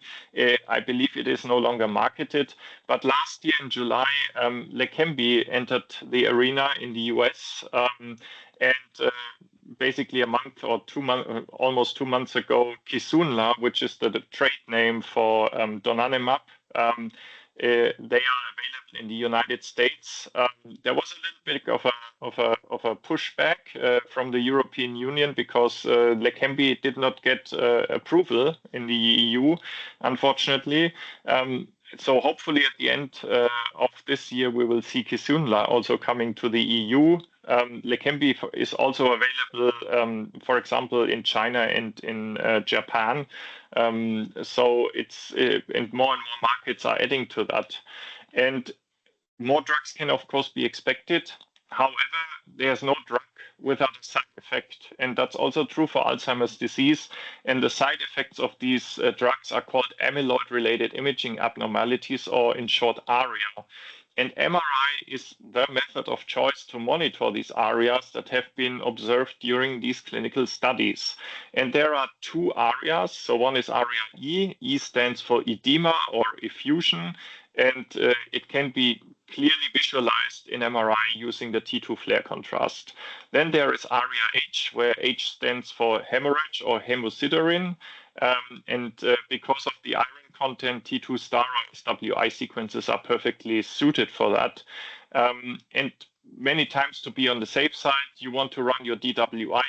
I believe it is no longer marketed. But last year in July, Leqembi entered the arena in the US. And basically a month or 2 months, almost 2 months ago, Kisunla, which is the trade name for donanemab, they are available in the United States. There was a little bit of a pushback from the European Union because Leqembi did not get approval in the EU, unfortunately. So hopefully at the end of this year, we will see Kisunla also coming to the EU. Leqembi is also available, for example, in China and in Japan. So it's and more markets are adding to that. And more drugs can, of course, be expected. However, there's no drug without a side effect. And that's also true for Alzheimer's disease. And the side effects of these drugs are called amyloid-related imaging abnormalities, or in short, ARIA. And MRI is the method of choice to monitor these ARIAs that have been observed during these clinical studies. And there are two ARIAs. So one is ARIA E. E stands for edema or effusion, and it can be clearly visualized in MRI using the T2 flare contrast. Then there is ARIA H, where H stands for hemorrhage or hemosiderin. And because of the iron content, T2-star or SWI sequences are perfectly suited for that. And many times, to be on the safe side, you want to run your DWI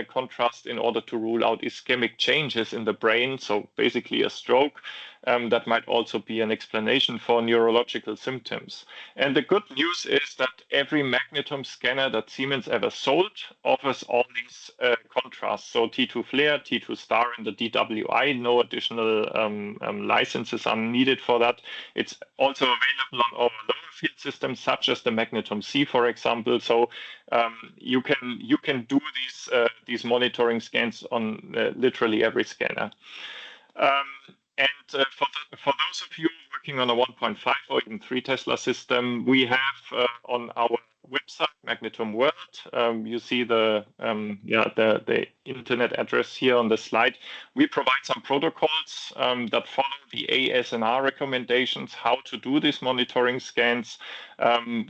contrast in order to rule out ischemic changes in the brain, so basically a stroke. That might also be an explanation for neurological symptoms. And the good news is that every MAGNETOM scanner that Siemens ever sold offers all these contrasts. So T2 FLAIR, T2 STAR, and the DWI. No additional licenses are needed for that. It's also available on our lower field systems, such as the MAGNETOM C, for example. So you can do these monitoring scans on literally every scanner. And for those of you working on a 1.5 or even 3 Tesla system, we have on our website, MAGNETOM World, you see the internet address here on the slide. We provide some protocols that follow the ASNR recommendations, how to do these monitoring scans.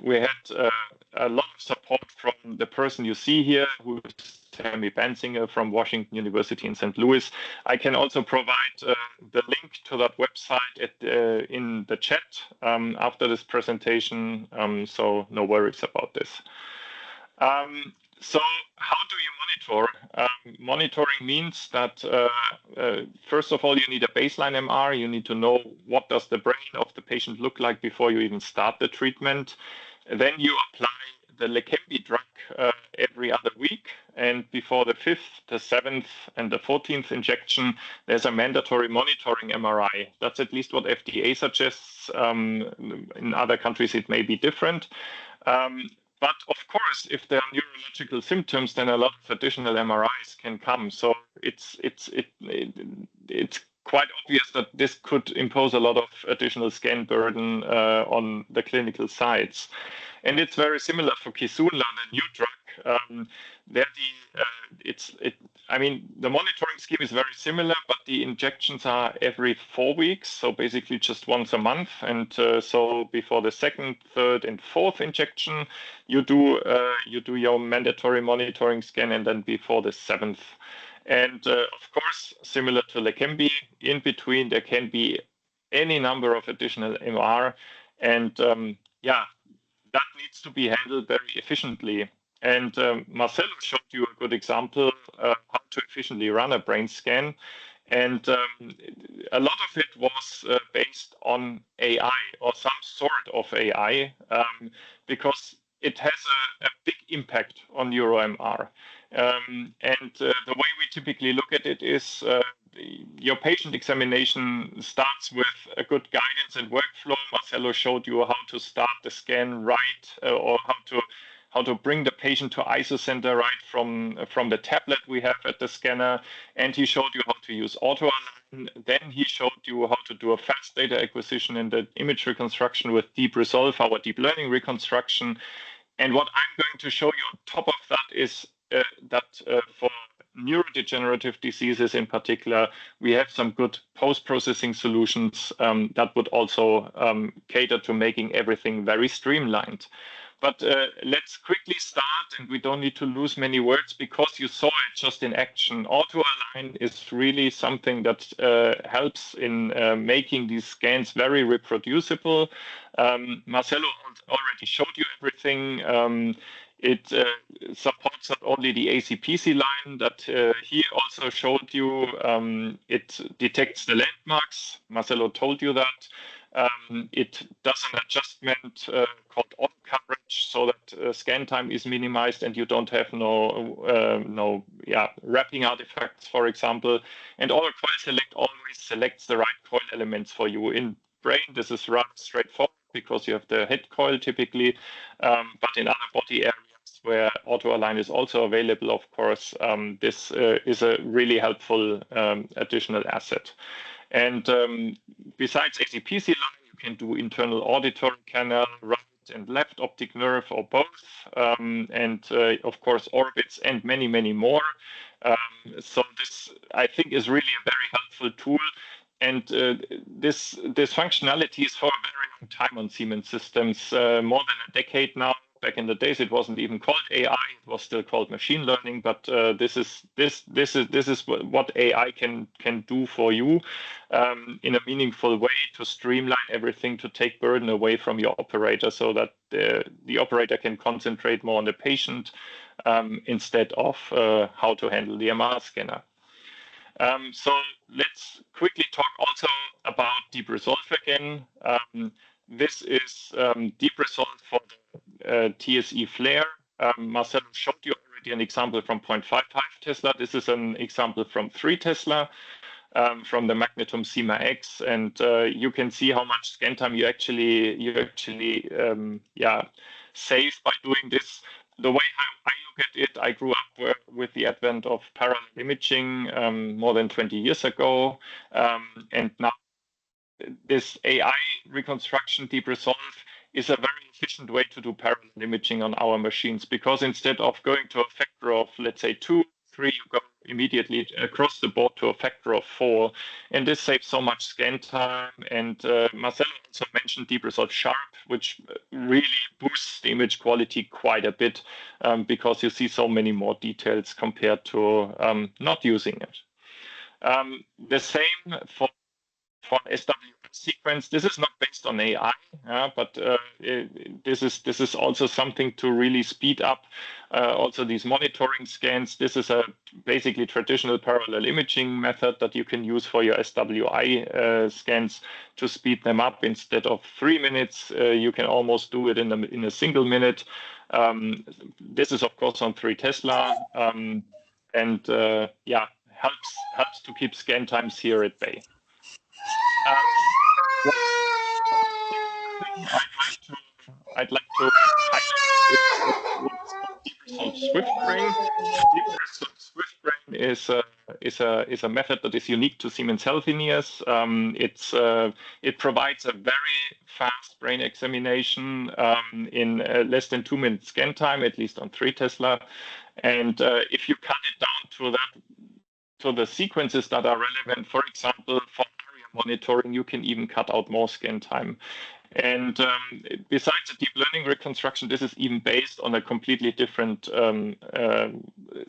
We had a lot of support from the person you see here, who is Tammy Bensinger from Washington University in St. Louis. I can also provide the link to that website in the chat after this presentation, so no worries about this. So how do you monitor? Monitoring means that first of all, you need a baseline MR. You need to know what does the brain of the patient look like before you even start the treatment. Then you apply the Leqembi drug every other week, and before the 5th, the 7th, and the 14th injection, there's a mandatory monitoring MRI. That's at least what FDA suggests. In other countries, it may be different. But of course, if there are neurological symptoms, then a lot of additional MRIs can come. So it's quite obvious that this could impose a lot of additional scan burden on the clinical sites. And it's very similar for Kisunla, the new drug. The monitoring scheme is very similar, but the injections are every 4 weeks, so basically just once a month. And so before the 2nd, 3rd, and 4th injection, you do your mandatory monitoring scan, and then before the 7th. And of course, similar to Leqembi, in between there can be any number of additional MR, and that needs to be handled very efficiently. And Marcelo showed you a good example how to efficiently run a brain scan. And a lot of it was based on AI or some sort of AI, because it has a big impact on NeuroMR. And the way we typically look at it is your patient examination starts with a good guidance and workflow. Marcelo showed you how to start the scan right, or how to bring the patient to isocenter right from the tablet we have at the scanner. And he showed you how to use AutoAlign. Then he showed you how to do a fast data acquisition and the image reconstruction with Deep Resolve, our deep learning reconstruction. And what I'm going to show you on top of that is that for neurodegenerative diseases in particular, we have some good post-processing solutions that would also cater to making everything very streamlined. But let's quickly start, and we don't need to lose many words because you saw it just in action. AutoAlign is really something that helps in making these scans very reproducible. Marcelo already showed you everything. It supports not only the ACPC line that he also showed you. It detects the landmarks. Marcelo told you that. It does an adjustment called auto coverage so that scan time is minimized and you don't have no wrapping artifacts, for example. And auto coil select always selects the right coil elements for you. In brain, this is rather straightforward because you have the head coil typically, but in other body areas where AutoAlign is also available, of course, this is a really helpful additional asset. And besides ACPC line, you can do internal auditory canal, right and left optic nerve, or both, and of course orbits and many, many more. So this, I think, is really a very helpful tool. And this functionality is for a very long time on Siemens systems, more than a decade now. Back in the days, it wasn't even called AI; it was still called machine learning. But this is what AI can do for you in a meaningful way to streamline everything, to take burden away from your operator, so that the operator can concentrate more on the patient, instead of how to handle the MR scanner. So let's quickly talk also about deep resolve again. This is deep resolve for the TSE flare. Marcelo showed you already an example from 0.55 Tesla. This is an example from 3 Tesla. From the MAGNETOM SIMA X, and you can see how much scan time you actually save by doing this. The way I look at it, I grew up with the advent of parallel imaging more than 20 years ago, and now this AI reconstruction deep resolve is a very efficient way to do parallel imaging on our machines, because instead of going to a factor of, let's say, 2, 3, you go immediately across the board to a factor of 4, and this saves so much scan time. And Marcelo also mentioned deep resolve sharp, which really boosts the image quality quite a bit, because you see so many more details compared to not using it. The same for SWiM sequence. This is not based on AI, but this is also something to really speed up also these monitoring scans. This is a basically traditional parallel imaging method that you can use for your SWI scans to speed them up. Instead of 3 minutes, you can almost do it in a single minute. This is of course on 3 Tesla, and helps to keep scan times here at bay. I'd like to highlight what's called deep resolve swift brain. Deep resolve swift brain is a method that is unique to Siemens Healthineers. It provides a very fast brain examination in less than 2 minutes scan time, at least on 3 Tesla. And if you cut it down to the sequences that are relevant, for example, for area monitoring, you can even cut out more scan time. And besides the deep learning reconstruction, this is even based on a completely different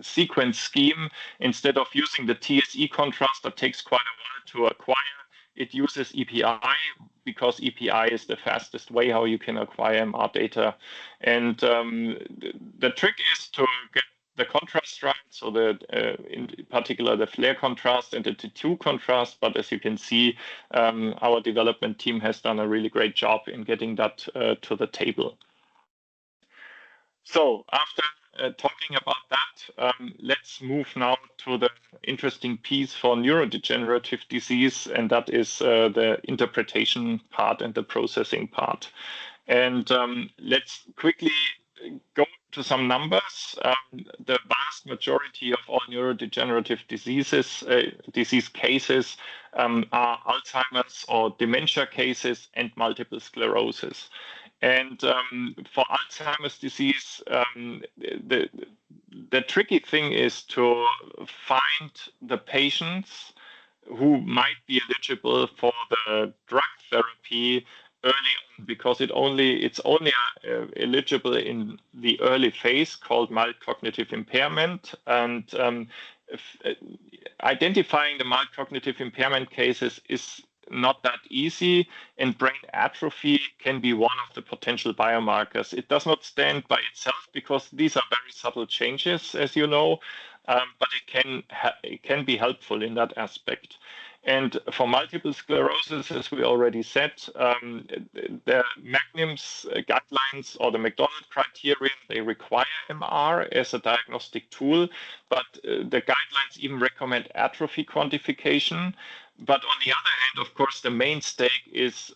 sequence scheme. Instead of using the TSE contrast that takes quite a while to acquire, it uses EPI, because EPI is the fastest way how you can acquire MR data. And the trick is to get the contrast right, so in particular the flare contrast and the T2 contrast. But as you can see, our development team has done a really great job in getting that to the table. So after talking about that, let's move now to the interesting piece for neurodegenerative disease, and that is the interpretation part and the processing part. And let's quickly go to some numbers. The vast majority of all neurodegenerative disease cases are Alzheimer's or dementia cases and multiple sclerosis. And for Alzheimer's disease, the tricky thing is to find the patients who might be eligible for the drug therapy early on, because it's only eligible in the early phase called mild cognitive impairment. And identifying the mild cognitive impairment cases is not that easy, and brain atrophy can be one of the potential biomarkers. It does not stand by itself because these are very subtle changes, as you know, but it can be helpful in that aspect. And for multiple sclerosis, as we already said, the MAGNIM's guidelines or the McDonald criteria, they require MR as a diagnostic tool, but the guidelines even recommend atrophy quantification. But on the other hand, of course, the mainstay is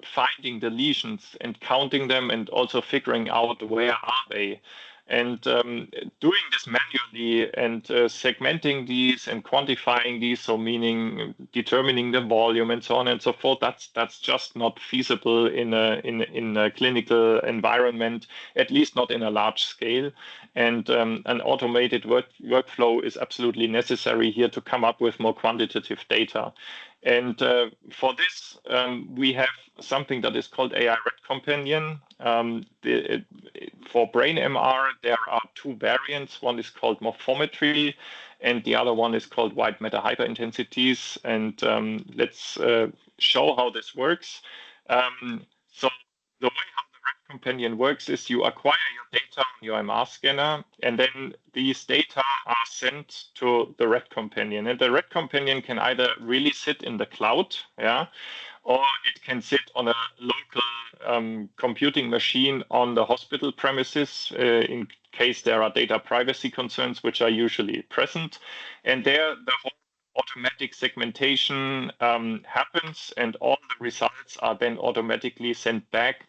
finding the lesions and counting them, and also figuring out where are they. And doing this manually and segmenting these and quantifying these, so meaning determining the volume and so on and so forth, that's just not feasible in a clinical environment, at least not in a large scale. And an automated workflow is absolutely necessary here to come up with more quantitative data. And for this, we have something that is called AI Red Companion. For brain MR, there are 2 variants. One is called morphometry, and the other one is called white matter hyperintensities. And let's show how this works. So the way how the Red Companion works is you acquire your data on your MR scanner, and then these data are sent to the Red Companion. And the Red Companion can either really sit in the cloud, yeah, or it can sit on a local computing machine on the hospital premises in case there are data privacy concerns, which are usually present. And there, the whole automatic segmentation happens, and all the results are then automatically sent back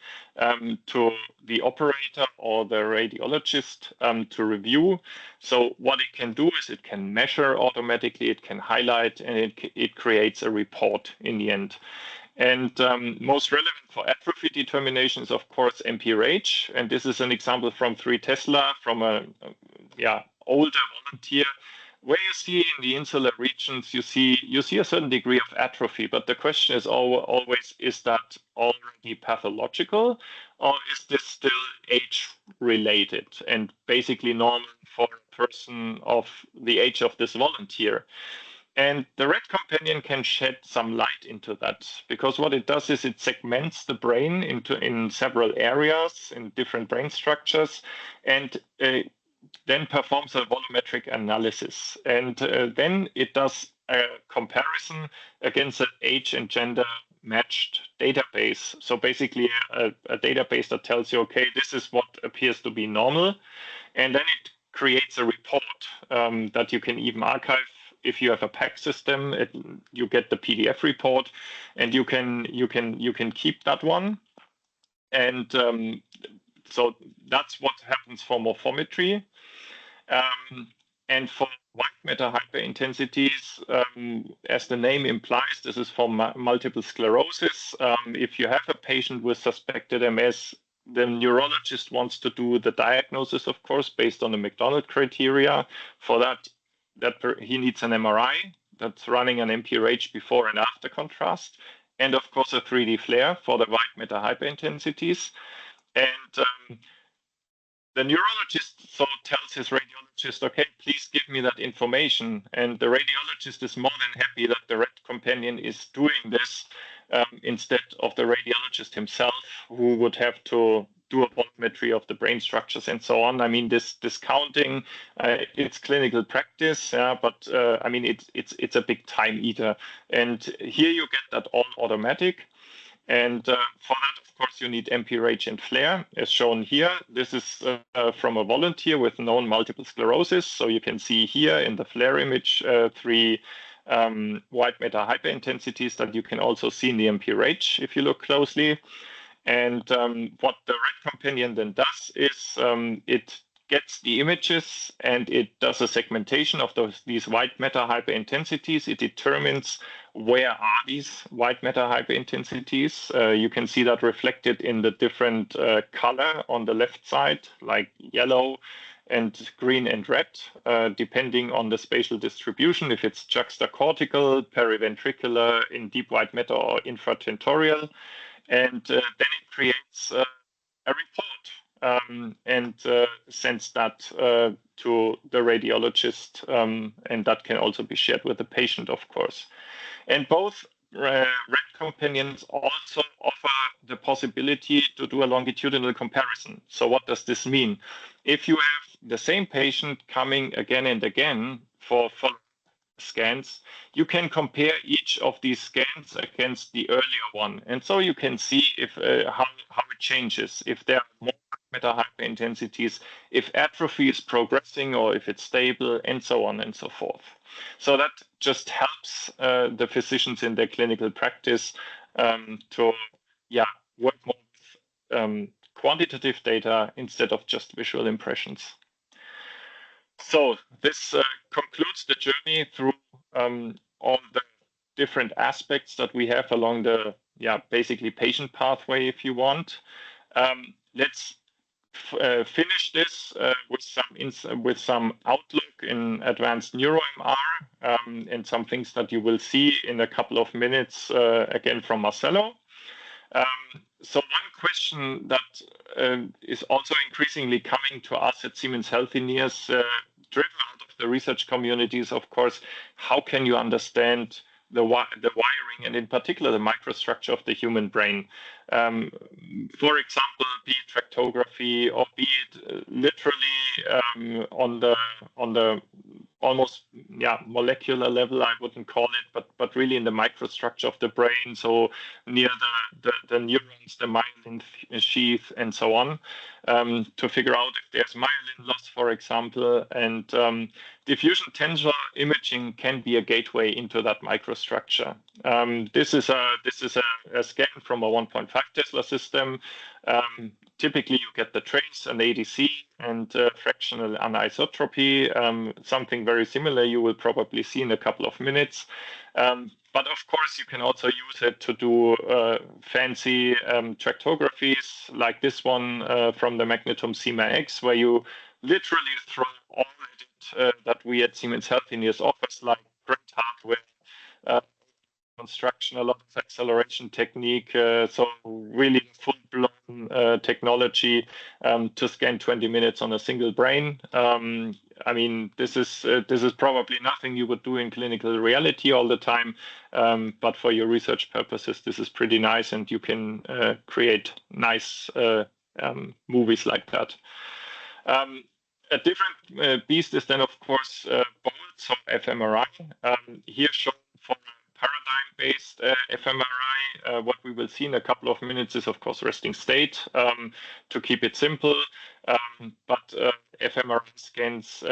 to the operator or the radiologist to review. So what it can do is it can measure automatically, it can highlight, and it creates a report in the end. And most relevant for atrophy determination is, of course, MPRH. And this is an example from 3 Tesla, from a older volunteer, where you see in the insular regions, you see a certain degree of atrophy. But the question is always, is that already pathological, or is this still age-related and basically normal for a person of the age of this volunteer? And the Red Companion can shed some light into that, because what it does is it segments the brain in several areas, in different brain structures, and then performs a volumetric analysis. And then it does a comparison against an age and gender matched database. So basically a database that tells you, okay, this is what appears to be normal. And then it creates a report that you can even archive. If you have a PAC system, you get the PDF report, and you can keep that one. And so that's what happens for morphometry. And for white matter hyperintensities, as the name implies, this is for multiple sclerosis. If you have a patient with suspected MS, the neurologist wants to do the diagnosis, of course, based on the McDonald criteria. For that he needs an MRI that's running an MPRH before and after contrast, and of course a 3D FLAIR for the white matter hyperintensities. And the neurologist tells his radiologist, okay, please give me that information. And the radiologist is more than happy that the Red Companion is doing this instead of the radiologist himself, who would have to do a volumetry of the brain structures and so on. I mean, this counting, it's clinical practice, but I mean, it's a big time eater. And here you get that all automatic. And for that, of course, you need MPRH and FLAIR, as shown here. This is from a volunteer with known multiple sclerosis. So you can see here in the FLAIR image 3 white matter hyperintensities that you can also see in the MPRH if you look closely. And what the Red Companion then does is it gets the images and it does a segmentation of these white matter hyperintensities. It determines where are these white matter hyperintensities. You can see that reflected in the different color on the left side, like yellow and green and red, depending on the spatial distribution, if it's juxtacortical, periventricular, in deep white matter, or infratentorial. And then it creates a report and sends that to the radiologist, and that can also be shared with the patient, of course. And both Red Companions also offer the possibility to do a longitudinal comparison. So what does this mean? If you have the same patient coming again and again for scans, you can compare each of these scans against the earlier one, and so you can see if how it changes, if there are more matter hyperintensities, if atrophy is progressing or if it's stable, and so on and so forth. So that just helps the physicians in their clinical practice to work more with quantitative data instead of just visual impressions. So this concludes the journey through all the different aspects that we have along the basically patient pathway, if you want. Let's finish this with some outlook in advanced neuro-MR and some things that you will see in a couple of minutes again from Marcelo. So one question that is also increasingly coming to us at Siemens Healthineers, driven out of the research communities, of course, how can you understand the wiring and in particular the microstructure of the human brain. For example, be it tractography or be it literally on the almost molecular level, I wouldn't call it, but really in the microstructure of the brain, so near the neurons, the myelin sheath, and so on, to figure out if there's myelin loss, for example. And diffusion tensor imaging can be a gateway into that microstructure. This is a scan from a 1.5 Tesla system. Typically, you get the trace, an ADC, and fractional anisotropy, something very similar you will probably see in a couple of minutes. But of course, you can also use it to do fancy tractographies like this one from the MAGNETOM X, where you literally throw all that we at Siemens Healthineers offers, like great hardware, construction, a lot of acceleration technique, so really full-blown technology to scan 20 minutes on a single brain. I mean, this is probably nothing you would do in clinical reality all the time, but for your research purposes, this is pretty nice, and you can create nice movies like that. A different beast is then, of course, bolts or fMRI. Here shown for paradigm-based fMRI. What we will see in a couple of minutes is, of course, resting state, to keep it simple. But fMRI scans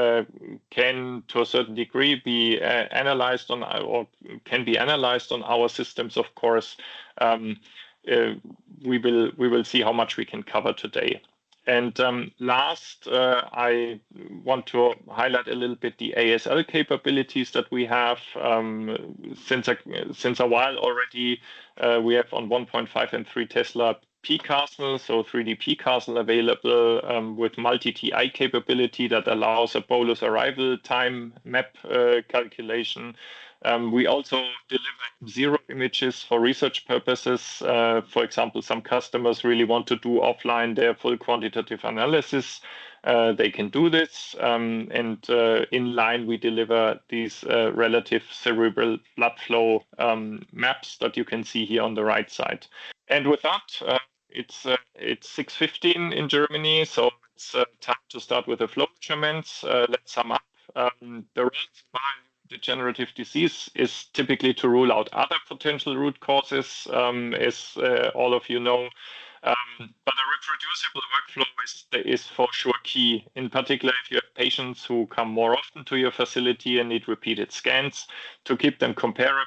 can, to a certain degree, be analyzed on, or can be analyzed on our systems, of course. We will see how much we can cover today. And last, I want to highlight a little bit the ASL capabilities that we have. Since a while already, we have on 1.5 and 3 Tesla P-Castle, so 3D P-Castle available with multi-TI capability that allows a bolus arrival time map calculation. We also deliver zero images for research purposes. For example, some customers really want to do offline their full quantitative analysis. They can do this. And in line, we deliver these relative cerebral blood flow maps that you can see here on the right side. And with that, it's 6:15 in Germany, so it's time to start with the flow measurements. Let's sum up. The role of degenerative disease is typically to rule out other potential root causes, as all of you know. But a reproducible workflow is for sure key, in particular if you have patients who come more often to your facility and need repeated scans to keep them comparable.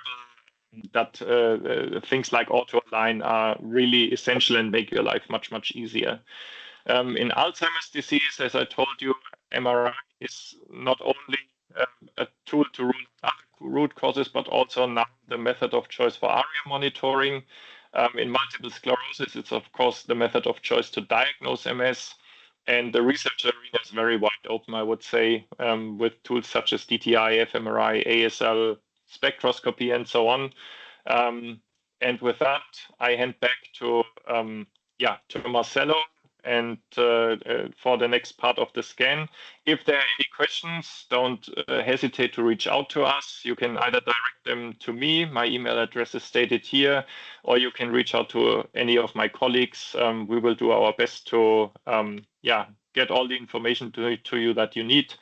That things like auto-align are really essential and make your life much, much easier. In Alzheimer's disease, as I told you, MRI is not only a tool to rule out root causes, but also now the method of choice for ARIA monitoring. In multiple sclerosis, it's of course the method of choice to diagnose MS. And the research arena is very wide open, I would say, with tools such as DTI, fMRI, ASL, spectroscopy, and so on. And with that, I hand back to Marcelo and for the next part of the scan. If there are any questions, don't hesitate to reach out to us. You can either direct them to me, my email address is stated here, or you can reach out to any of my colleagues. We will do our best to get all the information to you that you need.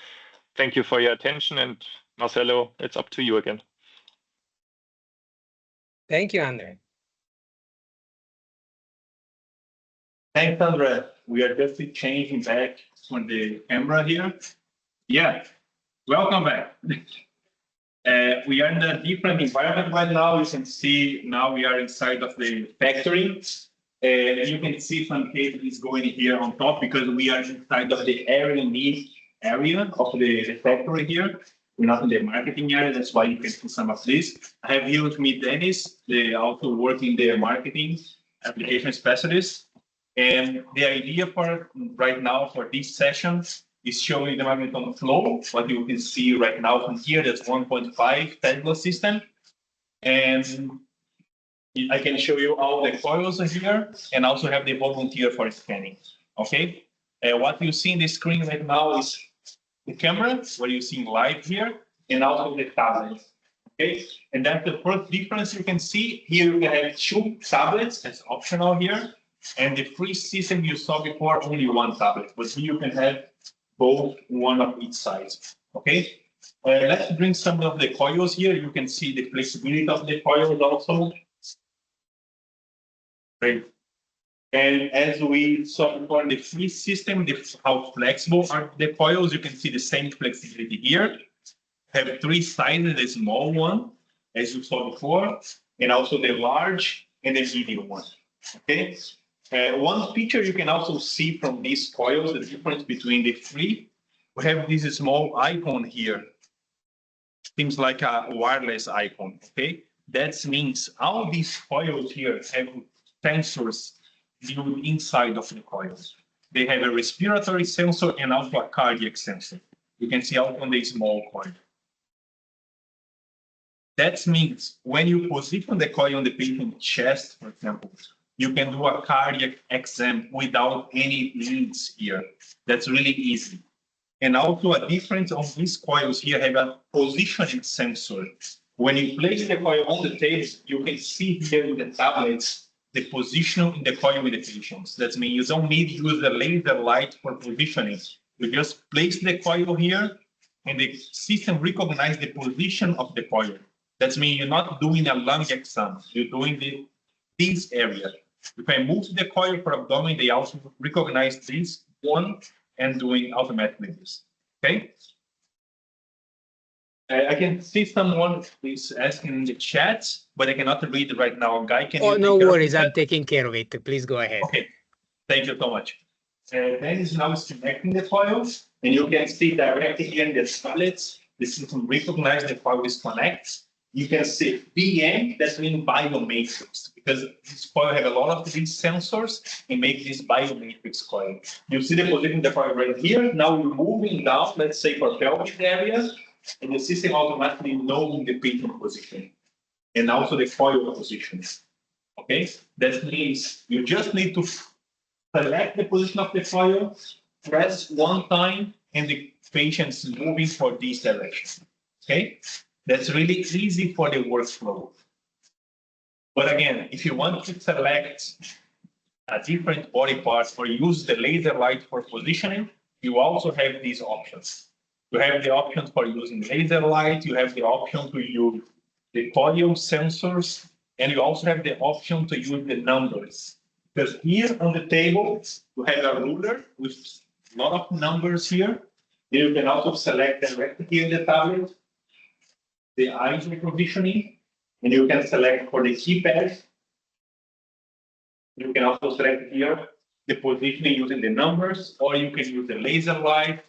Thank you for your attention, and Marcelo, it's up to you again. Thank you, Andre. Thanks, Andre. We are just changing back on the camera here. Yeah, welcome back. We are in a different environment right now. You can see now we are inside of the factory. And you can see some cases going here on top because we are inside of the R&D area of the factory here. We're not in the marketing area, that's why you can see some of this. I have here with me Dennis, they also work in the marketing application specialist. And the idea for right now for this session is showing the MAGNETOM Flow. What you can see right now from here, that's 1.5 Tesla system. And I can show you all the coils here and also have the volunteer for scanning. Okay. What you see in the screen right now is the camera, what you're seeing live here, and also the tablet. Okay, and that's the first difference you can see. Here you can have 2 tablets, that's optional here. And the free system you saw before, only 1 tablet. But here you can have both, one of each size. Okay, let's bring some of the coils here. You can see the flexibility of the coils also. Great. And as we saw before in the free system, how flexible are the coils, you can see the same flexibility here. Have 3 sizes, the small one, as you saw before, and also the large and the medium one. Okay. One feature you can also see from these coils, the difference between the 3. We have this small icon here. Seems like a wireless icon. Okay. That means all these coils here have sensors built inside of the coils. They have a respiratory sensor and also a cardiac sensor. You can see out on the small coil. That means when you position the coil on the patient's chest, for example, you can do a cardiac exam without any leads here. That's really easy. And also a difference on these coils here have a positioning sensor. When you place the coil on the table, you can see here in the tablets the position in the coil with the patients. That means you don't need to use the laser light for positioning. You just place the coil here and the system recognizes the position of the coil. That means you're not doing a lung exam, you're doing this area. If I move the coil for abdomen, they also recognize this one and doing automatically this. Okay. I can see someone is asking in the chat, but I cannot read it right now. Guy, can you? No worries, I'm taking care of it. Please go ahead. Okay. Thank you so much. Then is now connecting the coils, and you can see directly here in the tablets, the system recognizes the coil is connected. You can see BM, that means biomatrix, because this coil have a lot of these sensors and make this biomatrix coil. You see the position of the coil right here. Now we're moving down, let's say for pelvic area, and the system automatically knows the patient position and also the coil position. Okay, that means you just need to select the position of the coil, press 1 time, and the patient's moving for this direction. Okay. That's really easy for the workflow. But again, if you want to select a different body part or use the laser light for positioning, you also have these options. You have the option for using laser light, you have the option to use the coil sensors, and you also have the option to use the numbers. Because here on the table, you have a ruler with a lot of numbers here. You can also select directly here in the tablet the eyes repositioning, and you can select for the keypad. You can also select here the positioning using the numbers, or you can use the laser light,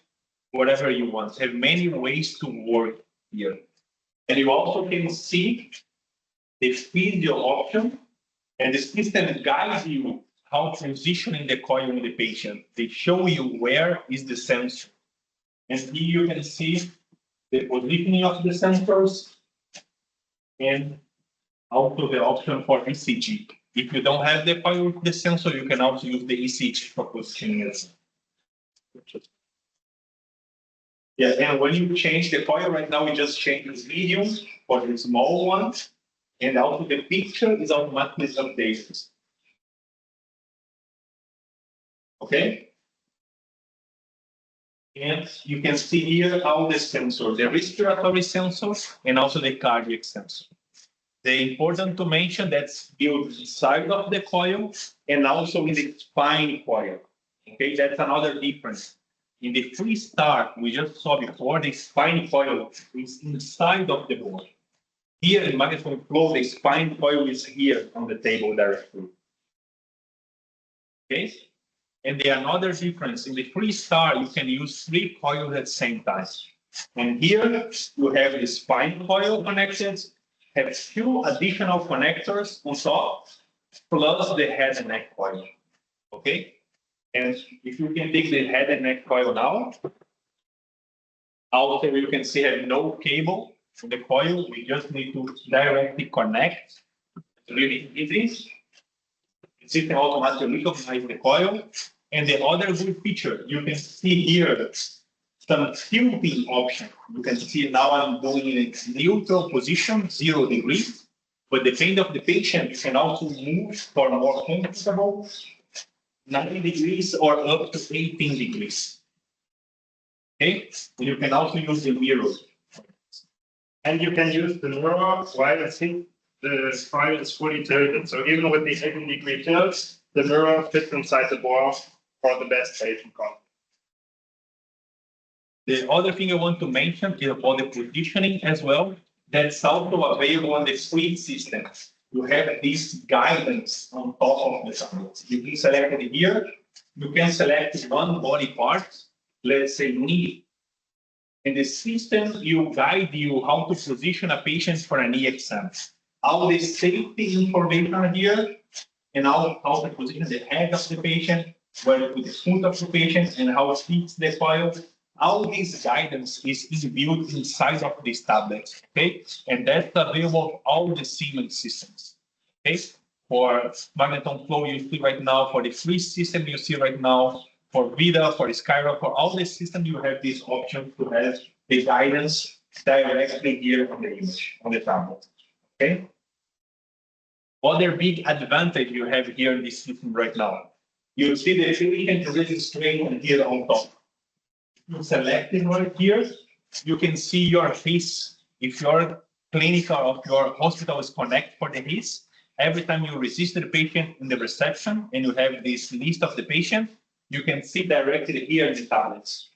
whatever you want. Have many ways to work here. And you also can see the physio option, and the system guides you how positioning the coil in the patient. They show you where is the sensor. And here you can see the positioning of the sensors and also the option for ECG. If you don't have the coil with the sensor, you can also use the ECG for positioning it. Yeah, and when you change the coil right now, we just change this medium for the small one, and also the picture is automatically updated. Okay? And you can see here all the sensors, the respiratory sensor and also the cardiac sensor. The important to mention that's built inside of the coil and also in the spine coil. Okay, that's another difference. In the Free.Star, we just saw before, the spine coil is inside of the board. Here in MAGNETOM Flow, the spine coil is here on the table directly. Okay? And the another difference, in the Free.Star, you can use 3 coils at the same time. And here you have the spine coil connected, have 2 additional connectors on top, plus the head and neck coil. Okay? And if you can take the head and neck coil now, also you can see have no cable for the coil. We just need to directly connect. It's really easy. The system automatically recognizes the coil. And the other good feature, you can see here some tilting option. You can see now I'm doing in its neutral position, 0 degrees. But depending on the patient, you can also move for more comfortable 9 degrees or up to 18 degrees. Okay, and you can also use the mirror. And you can use the mirror while I think the file is fully tilted. So even with the 18-degree tilt, the mirror fits inside the bore for the best patient contact. The other thing I want to mention is about the positioning as well. That's also available on the SWiM system. You have this guidance on top of the tablet. You can select it here. You can select one body part, let's say knee. In the system, you guide you how to position a patient for a knee exam. All the safety information here, and how to position the head of the patient, where to put the foot of the patient, and how to fix the coil. All this guidance is built inside of this tablet, okay? And that's available for all the Siemens systems, okay? For MAGNETOM Flow, you see right now, for the free system, you see right now, for Vida, for Skyro, for all the systems, you have this option to have the guidance directly here on the image, on the tablet, okay? Other big advantage you have here in this system right now. You see the patient registration here on top. You select it right here. You can see your HIS. If your clinic or your hospital is connected for the HIS, every time you register the patient in the reception and you have this list of the patient, you can see directly here in the tablets.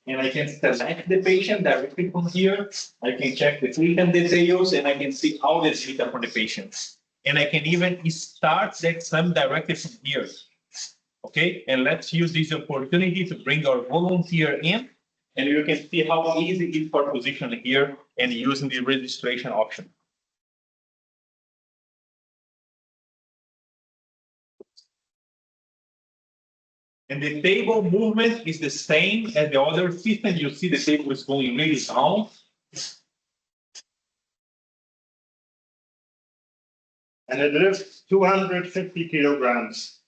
And I can select the patient directly from here. I can check the treatment details and I can see all the data for the patient. And I can even start the exam directly from here. Okay, and let's use this opportunity to bring our volunteer in, and you can see how easy it is for positioning here and using the registration option. And the table movement is the same as the other system. You see the table is going really down. And it lifts 250 kilograms.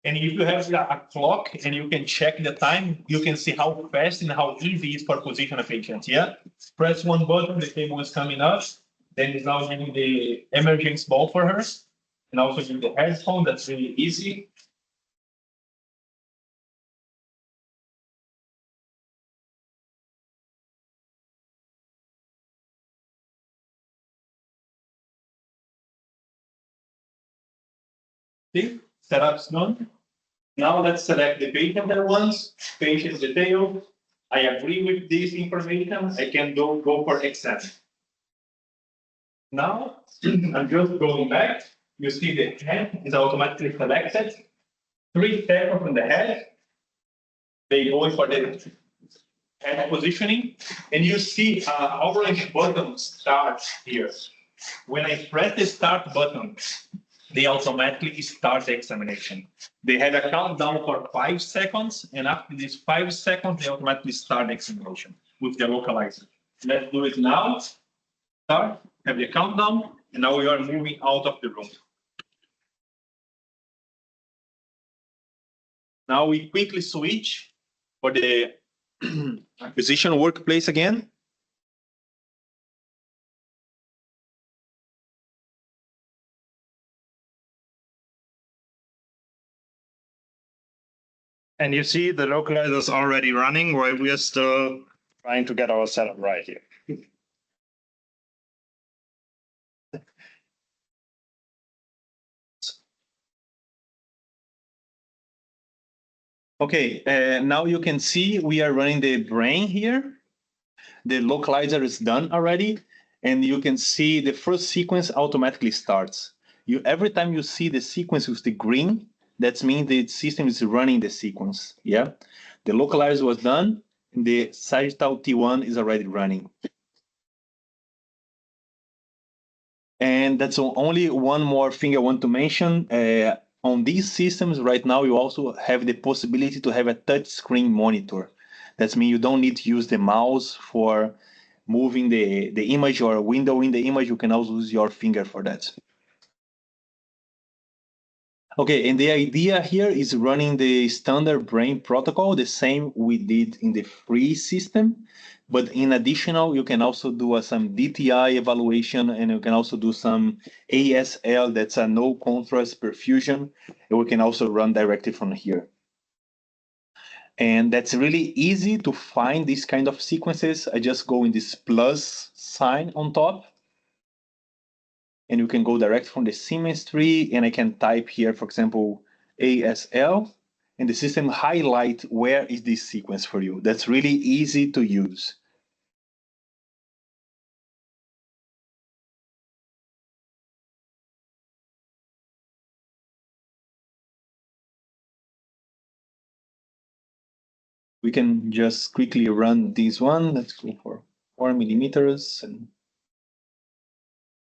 And if you have a clock and you can check the time, you can see how fast and how easy it is for position a patient. Yeah, press one button, the table is coming up. Then it's now giving the emergency ball for her, and also give the headphone. That's really easy. See, setup's done. Now let's select the patient at once, patient detail. I agree with this information. I can go for exam. Now, I'm just going back. You see the head is automatically selected. 3 seconds on the head. They go for the head positioning. And you see orange button starts here. When I press the start button, they automatically start the examination. They have a countdown for 5 seconds, and after these 5 seconds, they automatically start the examination with the localizer. Let's do it now. Start, have the countdown, and now we are moving out of the room. Now we quickly switch for the acquisition workplace again. And you see the localizer is already running while we are still trying to get our setup right here. Okay, now you can see we are running the brain here. The localizer is done already, and you can see the first sequence automatically starts. Every time you see the sequence with the green, that means the system is running the sequence. Yeah, the localizer was done, and the sagittal T1 is already running. And that's only one more thing I want to mention. On these systems right now, you also have the possibility to have a touch screen monitor. That means you don't need to use the mouse for moving the image or a window in the image. You can also use your finger for that. Okay, and the idea here is running the standard brain protocol, the same we did in the free system. But in additional, you can also do some DTI evaluation, and you can also do some ASL, that's a no contrast perfusion, and we can also run directly from here. And that's really easy to find these kind of sequences. I just go in this plus sign on top, and you can go direct from the Siemens tree, and I can type here, for example, ASL, and the system highlight where is this sequence for you. That's really easy to use. We can just quickly run this one. Let's go for 4 millimeters and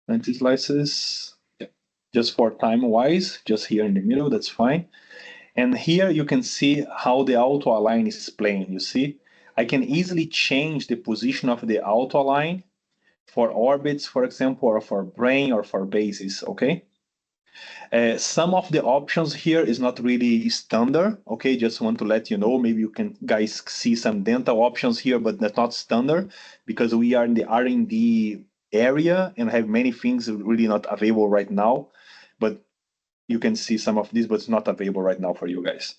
20 slices. Yeah. Just for time-wise, just here in the middle, that's fine. And here you can see how the auto align is playing. You see, I can easily change the position of the auto align for orbits, for example, or for brain or for bases, okay? Some of the options here is not really standard, okay? Just want to let you know, maybe you can guys see some dental options here, but that's not standard because we are in the R&D area and have many things really not available right now. But you can see some of these, but it's not available right now for you guys.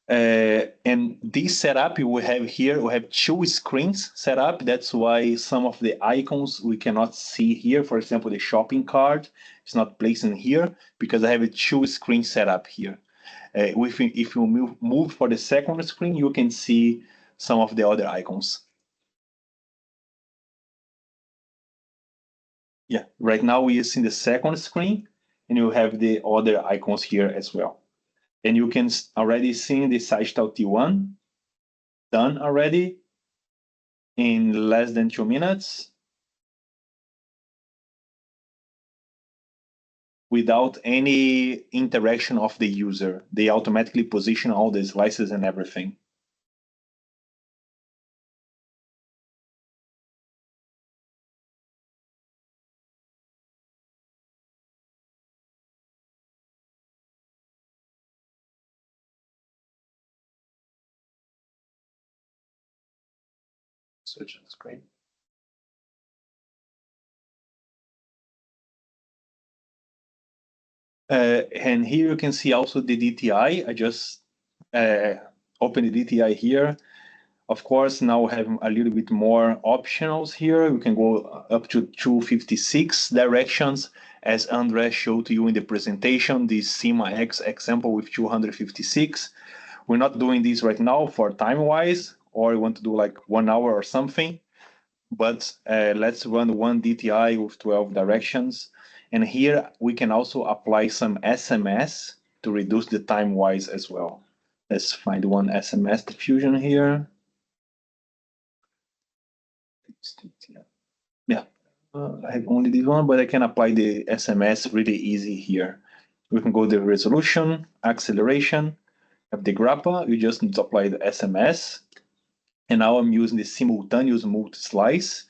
And this setup we have here, we have 2 screens set up. That's why some of the icons we cannot see here. For example, the shopping cart is not placed in here because I have a 2 screen set up here. If you move for the second screen, you can see some of the other icons. Yeah, right now we are seeing the second screen, and you have the other icons here as well. And you can already see the sagittal T1 done already in less than 2 minutes without any interaction of the user. They automatically position all the slices and everything. Switch the screen. And here you can see also the DTI. I just open the DTI here. Of course, now we have a little bit more optionals here. We can go up to 256 directions, as Andre showed to you in the presentation, this Sigma X example with 256. We're not doing this right now for time-wise, or we want to do like 1 hour or something. But let's run one DTI with 12 directions. And here we can also apply some SMS to reduce the time-wise as well. Let's find one SMS diffusion here. Yeah, I have only this one, but I can apply the SMS really easy here. We can go to resolution, acceleration, have the grappa, you just need to apply the SMS. And now I'm using the simultaneous multi-slice.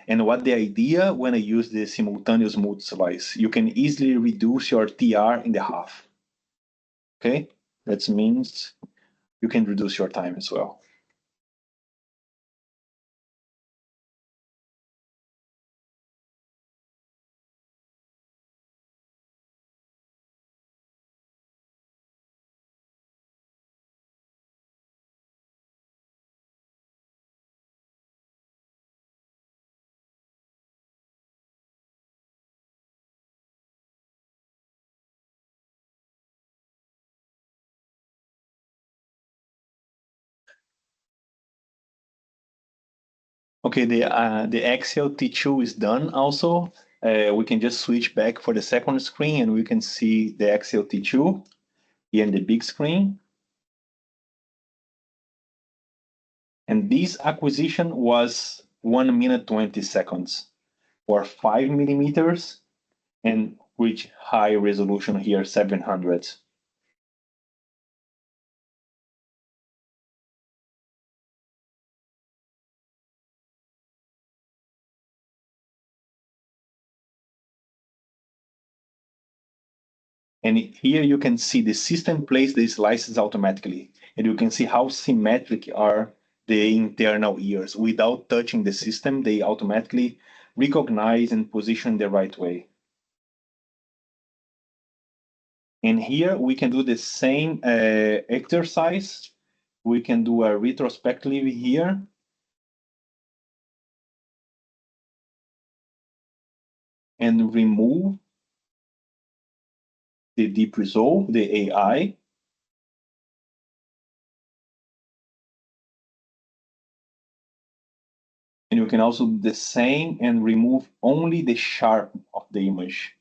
And what the idea when I use the simultaneous multi-slice, you can easily reduce your TR in the half. Okay, that means you can reduce your time as well. Okay, the axial T2 is done also. We can just switch back for the second screen and we can see the axial T2 here in the big screen. And this acquisition was 1 minute 20 seconds. or 5 millimeters, and reach high resolution here, 700. And here you can see the system places the slices automatically, and you can see how symmetric are the internal ears. Without touching the system, they automatically recognize and position the right way. And here we can do the same exercise. We can do a retrospectively here. And remove the deep resolve, the AI. And you can also do the same and remove only the sharp of the image.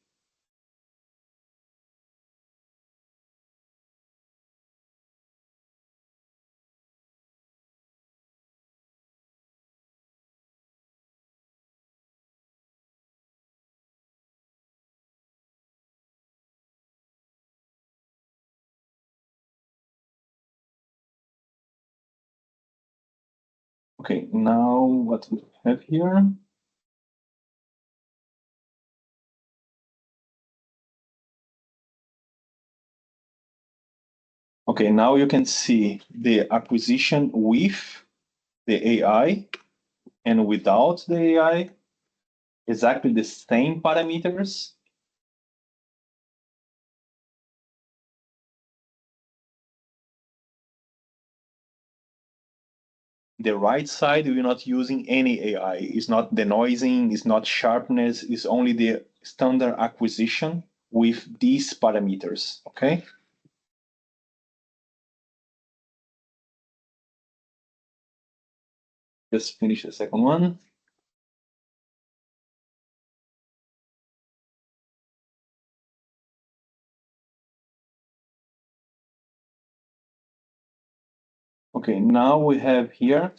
Okay, now what we have here. Okay, now you can see the acquisition with the AI and without the AI, exactly the same parameters. The right side, we're not using any AI. It's not denoising, it's not sharpness, it's only the standard acquisition with these parameters, okay? Just finish the second one. Okay, now we have here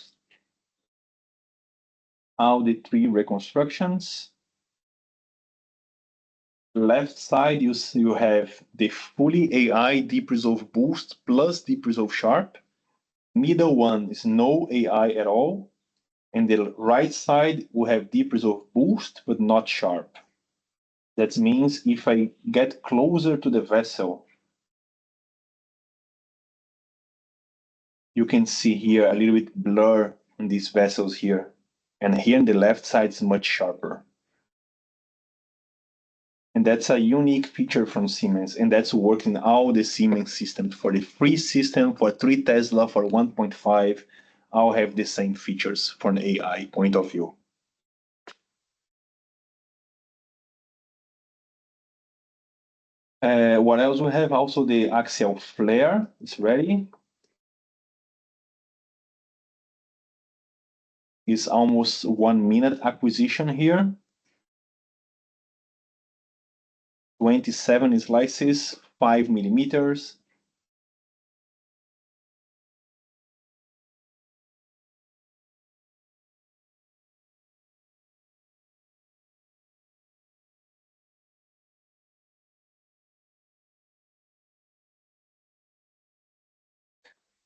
all the three reconstructions. Left side, you have the fully AI deep resolve boost plus deep resolve sharp. Middle one is no AI at all. And the right side will have deep resolve boost, but not sharp. That means if I get closer to the vessel, you can see here a little bit blur on these vessels here. And here on the left side is much sharper. And that's a unique feature from Siemens, and that's working all the Siemens systems. For the free system, for 3 Tesla, for 1.5, all have the same features from an AI point of view. What else we have? Also the axial flare is ready. It's almost 1 minute acquisition here. 27 slices, 5 millimeters.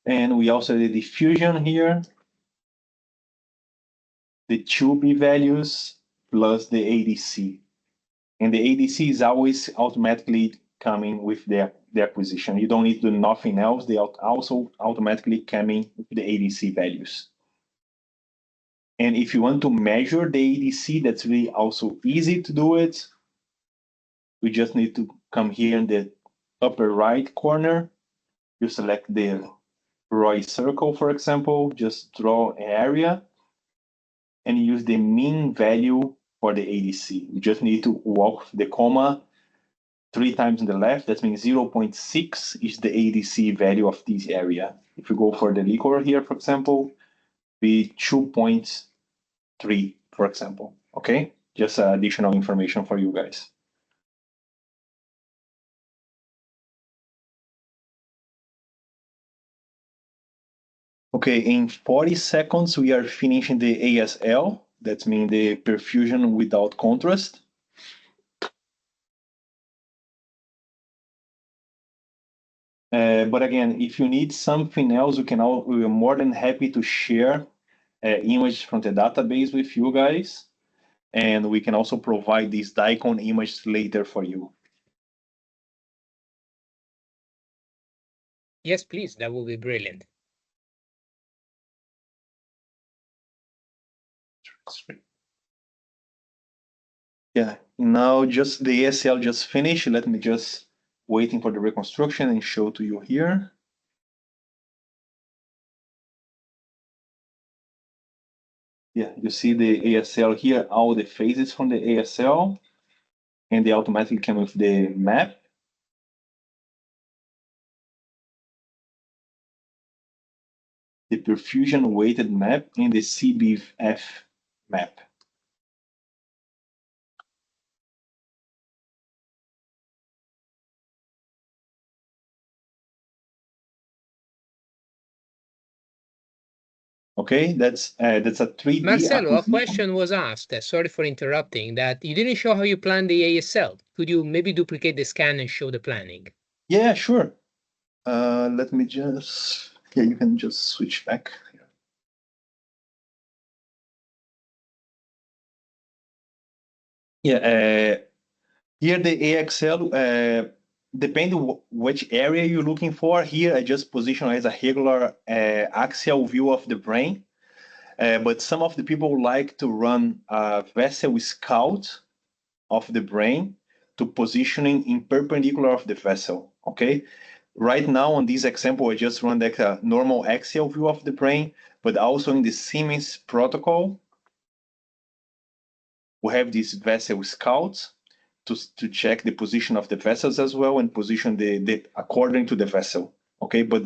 And we also have the diffusion here. The 2B values plus the ADC. And the ADC is always automatically coming with the acquisition. You don't need to do nothing else. They also automatically coming with the ADC values. And if you want to measure the ADC, that's really also easy to do it. We just need to come here in the upper right corner. You select the Roy circle, for example, just draw an area and use the mean value for the ADC. You just need to walk the comma 3 times on the left. That means 0.6 is the ADC value of this area. If you go for the liquor here, for example, be 2.3, for example. Okay, just additional information for you guys. Okay, in 40 seconds, we are finishing the ASL. That means the perfusion without contrast. But again, if you need something else, we are more than happy to share images from the database with you guys. And we can also provide these DICOM images later for you. Yes, please. That will be brilliant. Yeah, now just the ASL just finished. Let me just waiting for the reconstruction and show to you here. Yeah, you see the ASL here, all the phases from the ASL, and they automatically come with the map. The perfusion weighted map and the CBF map. Okay, that's a 3D Marcelo, a acquisition. question was asked, sorry for interrupting, that you didn't show how you plan the ASL. Could you maybe duplicate the scan and show the planning? Yeah, sure. Let me just, yeah, you can just switch back. Yeah, here the AXL, depending which area you're looking for. Here I just position as a regular axial view of the brain. But some of the people like to run a vessel scout of the brain to positioning in perpendicular of the vessel, okay? Right now on this example, I just run like a normal axial view of the brain, but also in the Siemens protocol, we have these vessel scouts to check the position of the vessels as well and position the according to the vessel, okay? But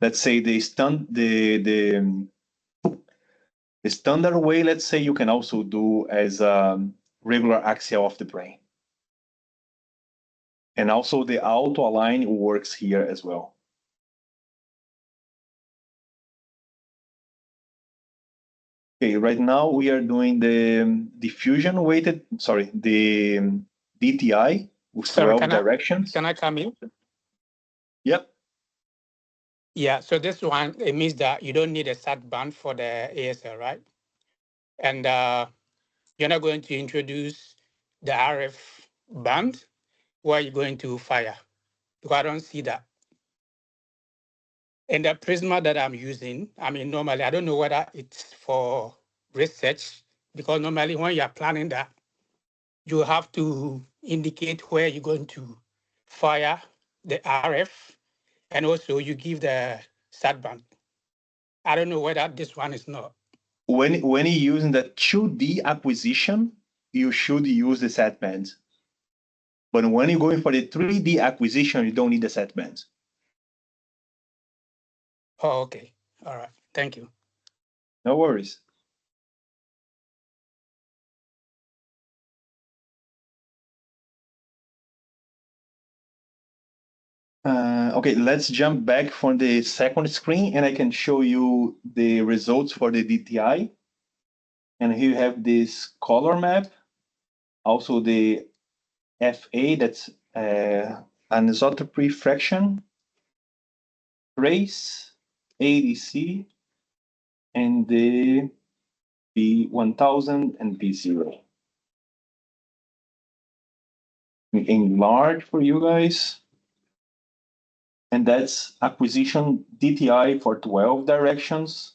let's say the standard way, let's say you can also do as a regular axial of the brain. And also the auto align works here as well. Okay, right now we are doing the diffusion weighted, sorry, the DTI with 12 directions. Can I come in? Yep. Yeah, so this one, it means that you don't need a SAT band for the ASL, right? And you're not going to introduce the RF band where you're going to fire, because I don't see that. And the Prisma that I'm using, I mean, normally, I don't know whether it's for research, because normally when you're planning that, you have to indicate where you're going to fire the RF, and also you give the SAT band. I don't know whether this one is not. When you're using the 2D acquisition, you should use the SAT band. But when you're going for the 3D acquisition, you don't need the SAT band. Oh, okay. All right. Thank you. No worries. Okay, let's jump back from the second screen and I can show you the results for the DTI. And here you have this color map, also the FA, that's anisotropy fraction, trace, ADC, and the B1000 and B0. We enlarge for you guys. And that's acquisition DTI for 12 directions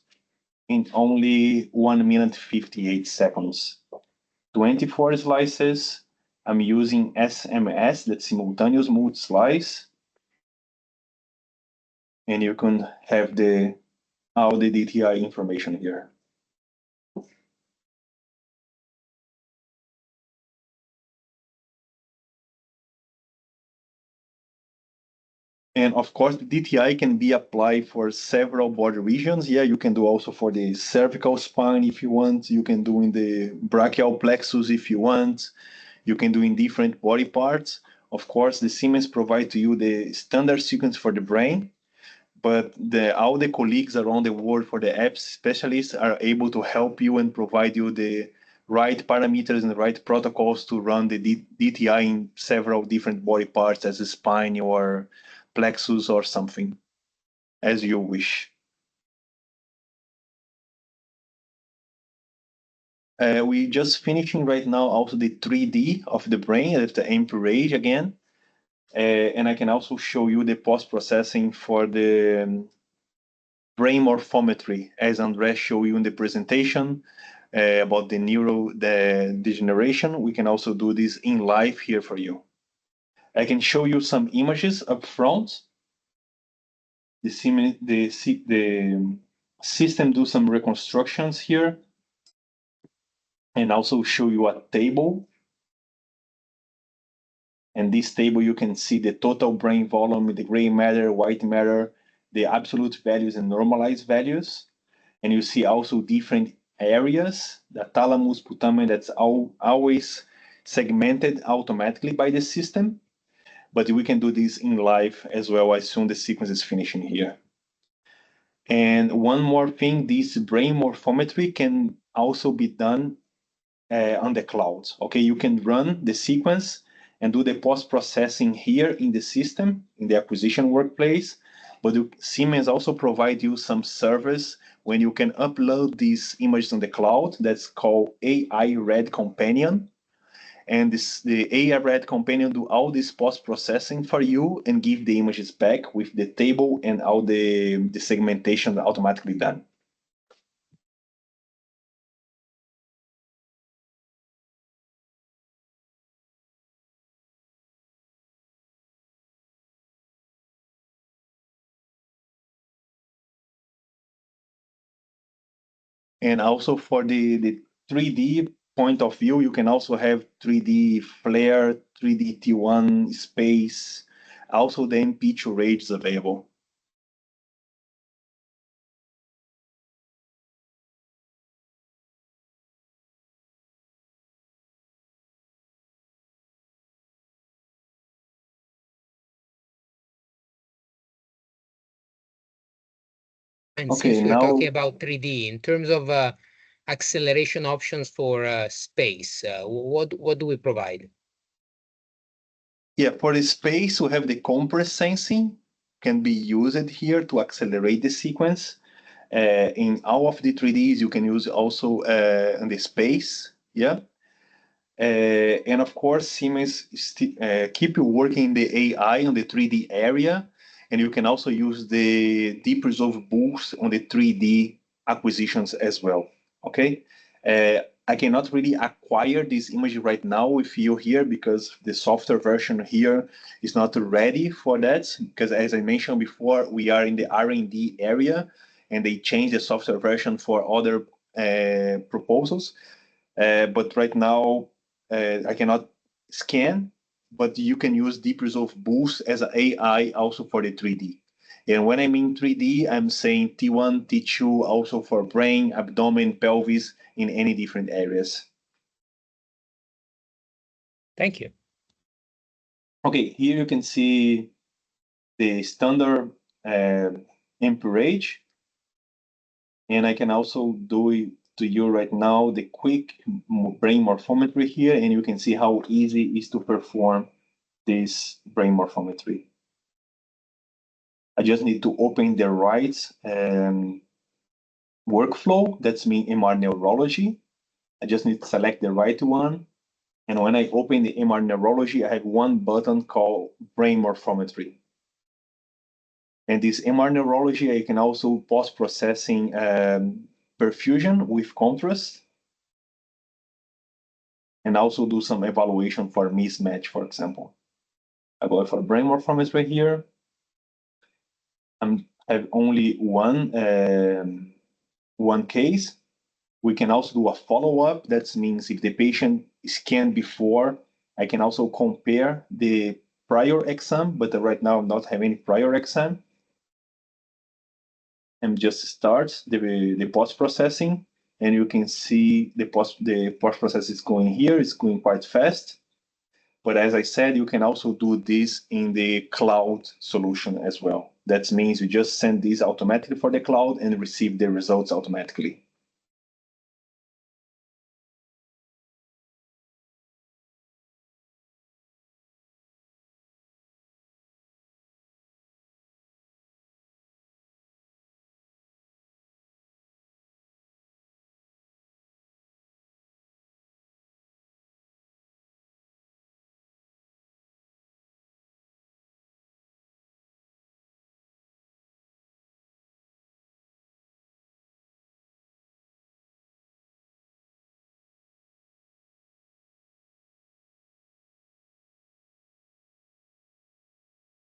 in only 1 minute 58 seconds. 24 slices. I'm using SMS, that's simultaneous multi-slice. And you can have all the DTI information here. And of course, the DTI can be applied for several body regions. Yeah, you can do also for the cervical spine if you want. You can do in the brachial plexus if you want. You can do in different body parts. Of course, the Siemens provide to you the standard sequence for the brain. but all the colleagues around the world for the apps specialists are able to help you and provide you the right parameters and the right protocols to run the DTI in several different body parts as a spine or plexus or something, as you wish. We just finishing right now also the 3D of the brain at the MPRage again. And I can also show you the post-processing for the brain morphometry, as André showed you in the presentation about the degeneration. We can also do this in live here for you. I can show you some images up front. The system do some reconstructions here, and also show you a table. And this table, you can see the total brain volume, the gray matter, white matter, the absolute values and normalized values. And you see also different areas, the thalamus, putamen, that's always segmented automatically by the system. But we can do this in live as well as soon the sequence is finishing here. And one more thing, this brain morphometry can also be done on the cloud. Okay, you can run the sequence and do the post-processing here in the system, in the acquisition workplace. But Siemens also provide you some service when you can upload these images on the cloud. That's called AI Red Companion. And the AI Red Companion do all this post-processing for you and give the images back with the table and all the segmentation automatically done. And also for the 3D point of view, you can also have 3D flare, 3D T1 space, also the MP2 range is available. And Okay, since we're now talking about 3D, in terms of acceleration options for space, what do we provide? Yeah, for the space, we have the compress sensing can be used here to accelerate the sequence. In all of the 3Ds, you can use also in the space, yeah. And of course, Siemens keep working the AI on the 3D area, and you can also use the deep resolve boost on the 3D acquisitions as well, okay? I cannot really acquire this image right now with you here because the software version here is not ready for that, because as I mentioned before, we are in the R&D area, and they changed the software version for other proposals. But right now, I cannot scan, but you can use Deep Resolve Boost as an AI also for the 3D. And when I mean 3D, I'm saying T1, T2, also for brain, abdomen, pelvis, in any different areas. Thank you. Okay, here you can see the standard MPRage. And I can also do it to you right now, the quick brain morphometry here, and you can see how easy it is to perform this brain morphometry. I just need to open the right workflow. That's me, MR Neurology. I just need to select the right one. And when I open the MR Neurology, I have one button called brain morphometry. And this MR Neurology, I can also post-processing perfusion with contrast, and also do some evaluation for mismatch, for example. I go for brain morphometry here. I have only one case. We can also do a follow-up. That means if the patient scanned before, I can also compare the prior exam, but right now I'm not having any prior exam. And just start the post-processing, and you can see the post-process is going here. It's going quite fast. But as I said, you can also do this in the cloud solution as well. That means you just send these automatically for the cloud and receive the results automatically.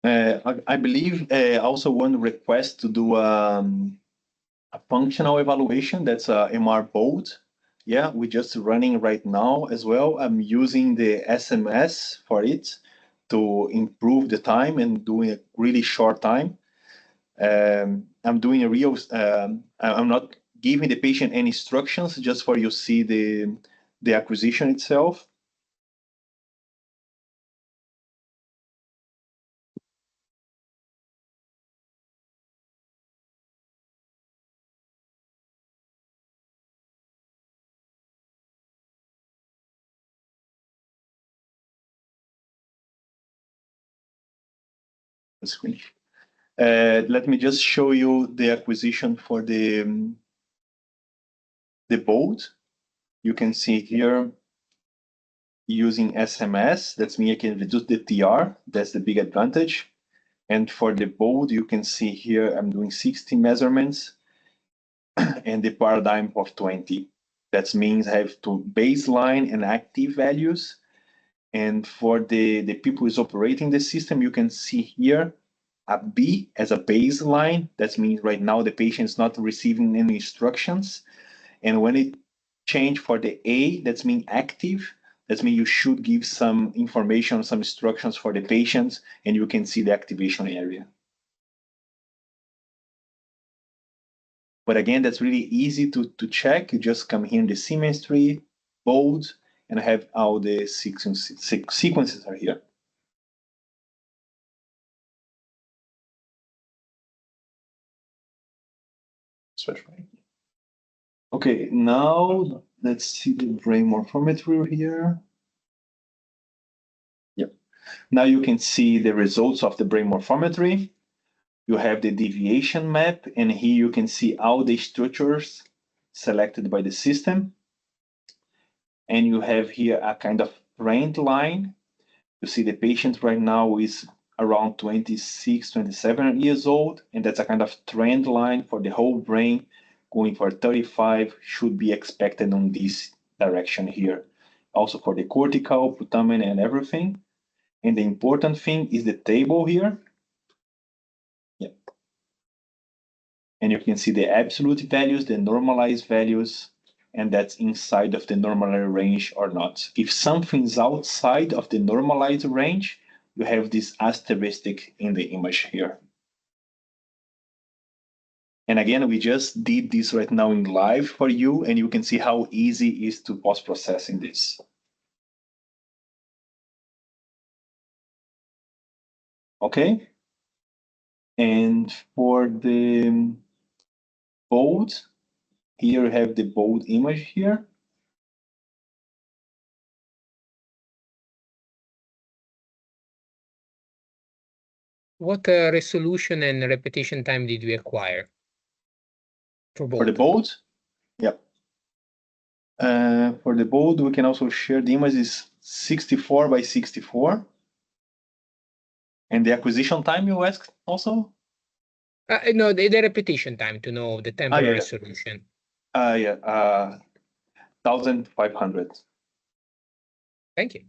I believe also one request to do a functional evaluation. That's a MR bold. Yeah, we're just running right now as well. I'm using the SMS for it to improve the time and doing a really short time. I'm doing a real, I'm not giving the patient any instructions, just for you see the acquisition itself. The screen. Let me just show you the acquisition for the bold. You can see here using SMS. That's mean I can reduce the TR. That's the big advantage. And for the bold, you can see here I'm doing 60 measurements and the paradigm of 20. That means I have to baseline and active values. And for the people who is operating the system, you can see here a B as a baseline. That means right now the patient is not receiving any instructions. And when it change for the A, that's mean active. That means you should give some information, some instructions for the patients, and you can see the activation area. But again, that's really easy to check. You just come here in the Siemens tree, bold, and have all the sequences are here. Okay, now let's see the brain morphometry here. Yep. Now you can see the results of the brain morphometry. You have the deviation map, and here you can see all the structures selected by the system. And you have here a kind of trend line. You see the patient right now is around 26, 27 years old, and that's a kind of trend line for the whole brain. Going for 35 should be expected on this direction here. Also for the cortical, putamen, and everything. And the important thing is the table here. Yep. And you can see the absolute values, the normalized values, and that's inside of the normalized range or not. If something's outside of the normalized range, you have this asterisk in the image here. And again, we just did this right now in live for you, and you can see how easy it is to post-processing this. Okay. And for the bold, here you have the bold image here. What resolution and repetition time did we acquire for bold? For the bold? Yep. For the bold, we can also share the image is 64 by 64. And the acquisition time you asked also? No, the repetition time to know the temporary resolution. 1,500. Thank you.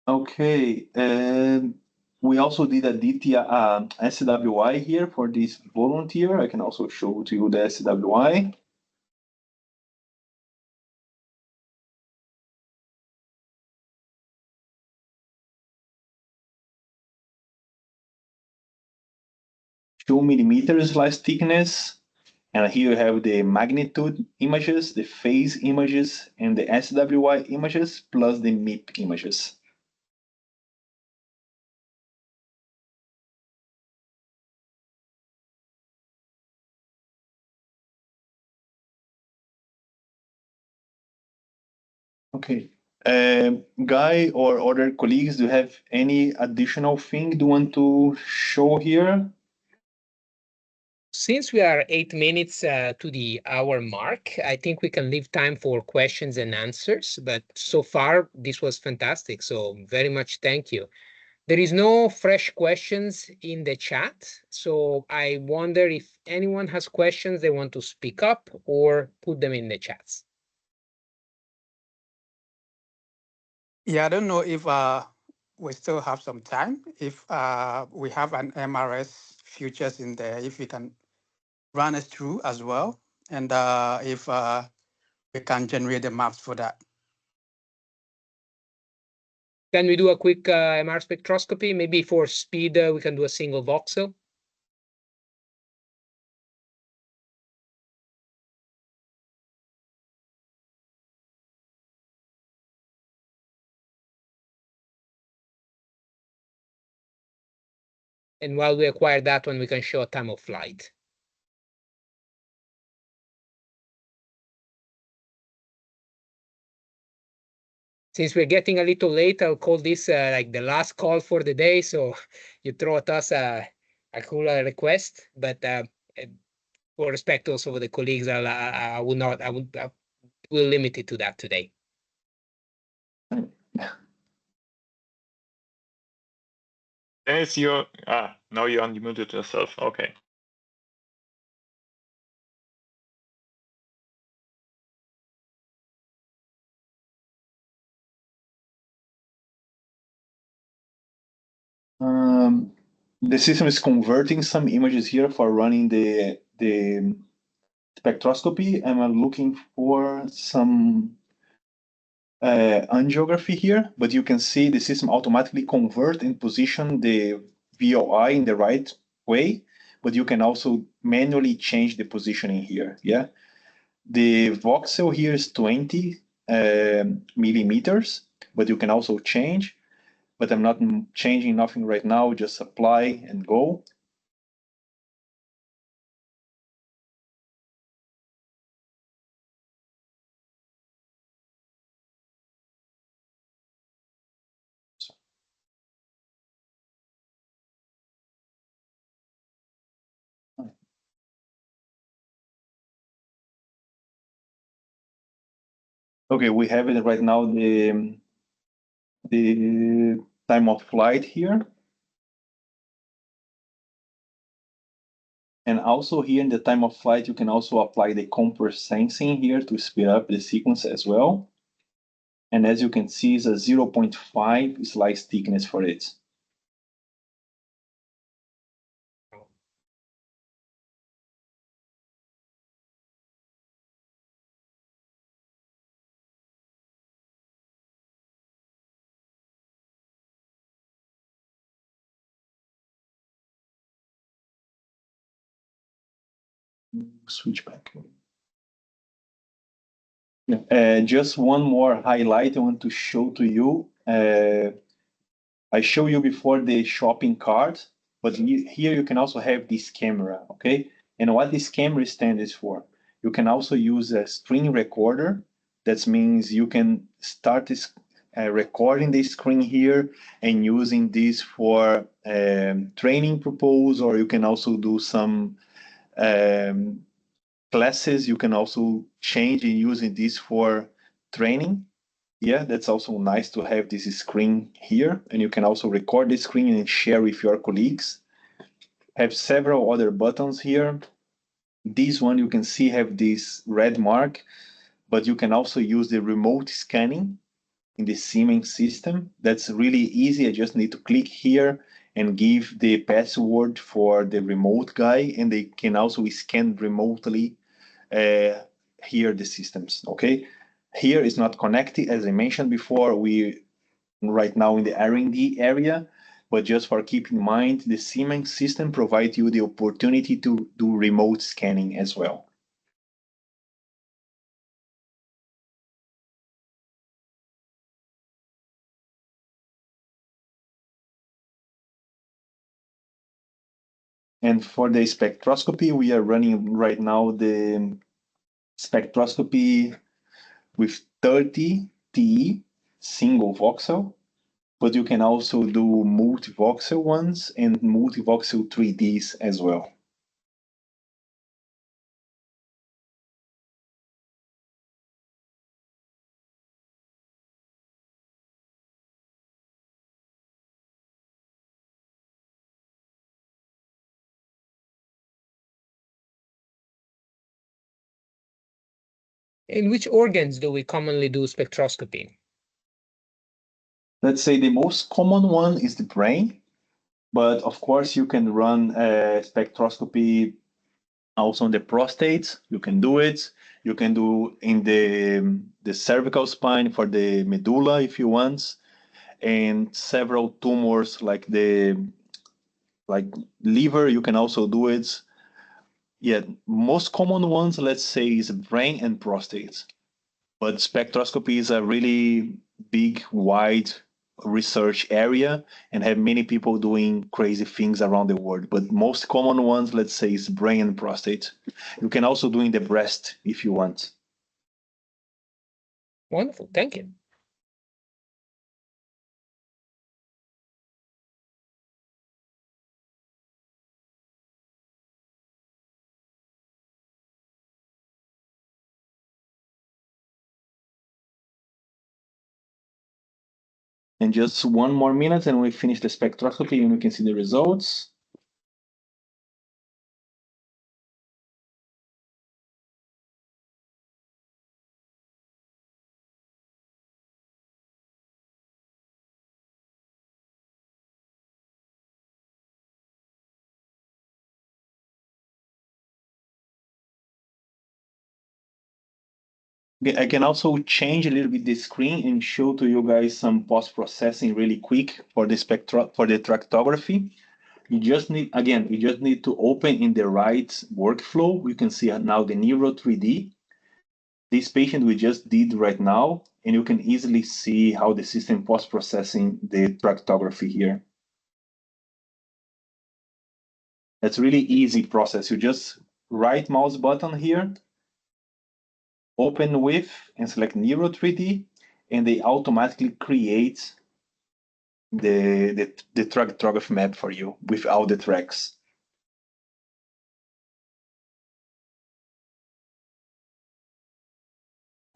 Okay, and we also did a SWI here for this volunteer. I can also show to you the SWI. Two millimeters slice thickness, And here you have the magnitude images, the phase images, and the SWI images, plus the MIP images. Okay. Guy or other colleagues, do you have any additional thing you want to show here? Since we are 8 minutes to the hour mark, I think we can leave time for questions and answers. But so far, this was fantastic. So very much thank you. There is no fresh questions in the chat. So I wonder if anyone has questions they want to speak up or put them in the chats. Yeah, I don't know if we still have some time. If we have an MRS futures in there, if we can run us through as well, and if we can generate the maps for that. Can we do a quick MR spectroscopy? Maybe for speed, we can do a single voxel. And while we acquire that one, we can show a time of flight. Since we're getting a little late, I'll call this like the last call for the day. So you throw at us a cool request, but for respect also for the colleagues, I will we'll limit it to that today. Dennis, now you unmuted yourself. Okay. The system is converting some images here for running the spectroscopy, and I'm looking for some angiography here, but you can see the system automatically convert and position the VOI in the right way, but you can also manually change the positioning here, yeah? The voxel here is 20 millimeters, but you can also change, but I'm not changing nothing right now, just apply and go. Okay, we have it right now, the time of flight here. And also here in the time of flight, you can also apply the compress sensing here to speed up the sequence as well. And as you can see, it's a 0.5 slice thickness for it. Switch back. Just one more highlight I want to show to you. I showed you before the shopping cart, but here you can also have this camera, okay? And what this camera stands for, you can also use a screen recorder. That means you can start this, recording the screen here and using this for training purpose, or you can also do some classes. You can also change in using this for training. Yeah, that's also nice to have this screen here, and you can also record the screen and share with your colleagues. Have several other buttons here. This one you can see have this red mark, but you can also use the remote scanning in the Siemens system. That's really easy. I just need to click here and give the password for the remote guy, and they can also scan remotely here the systems, okay? Here is not connected, as I mentioned before. We right now in the R&D area, but just for keep in mind, the Siemens system provides you the opportunity to do remote scanning as well. And for the spectroscopy, we are running right now the spectroscopy with 30 TE single voxel, but you can also do multivoxel ones and multivoxel 3Ds as well. In which organs do we commonly do spectroscopy? Let's say the most common one is the brain, but of course you can run spectroscopy also on the prostate. You can do it. You can do in the cervical spine for the medulla if you want, and several tumors like liver. You can also do it. Yeah, most common ones, let's say, is brain and prostate. But spectroscopy is a really big, wide research area and have many people doing crazy things around the world. But most common ones, let's say, is brain and prostate. You can also do in the breast if you want. Wonderful, thank you. And just one more minute and we finish the spectroscopy and we can see the results. I can also change a little bit the screen and show to you guys some post-processing really quick for the tractography. You just need to open in the right workflow. We can see now the Neuro 3D. This patient we just did right now, and you can easily see how the system post-processing the tractography here. That's really easy process. You just right mouse button here, open with and select Neuro 3D, and they automatically create the tractography map for you with all the tracks.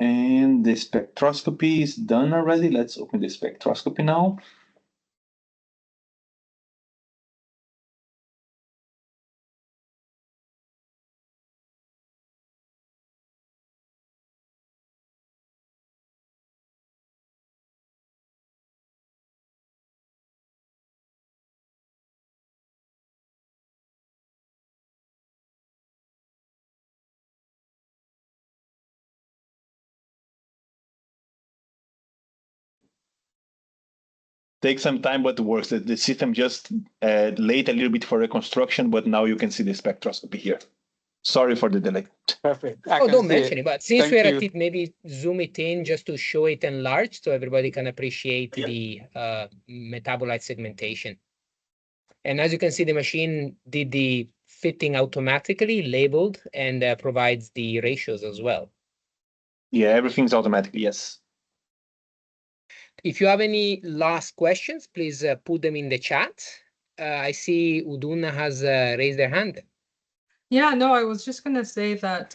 And the spectroscopy is done already. Let's open the spectroscopy now. Takes some time, but it works. The system just late a little bit for reconstruction, but now you can see the spectroscopy here. Sorry for the delay. Perfect. Don't mention it, but since we're at you. it, maybe zoom it in just to show it enlarged so everybody can appreciate the metabolite segmentation. And as you can see, the machine did the fitting automatically, labeled, and provides the ratios as well. Yeah, everything's automatic, yes. If you have any last questions, please put them in the chat. I see Uduna has raised their hand. Yeah, no, I was just going to say that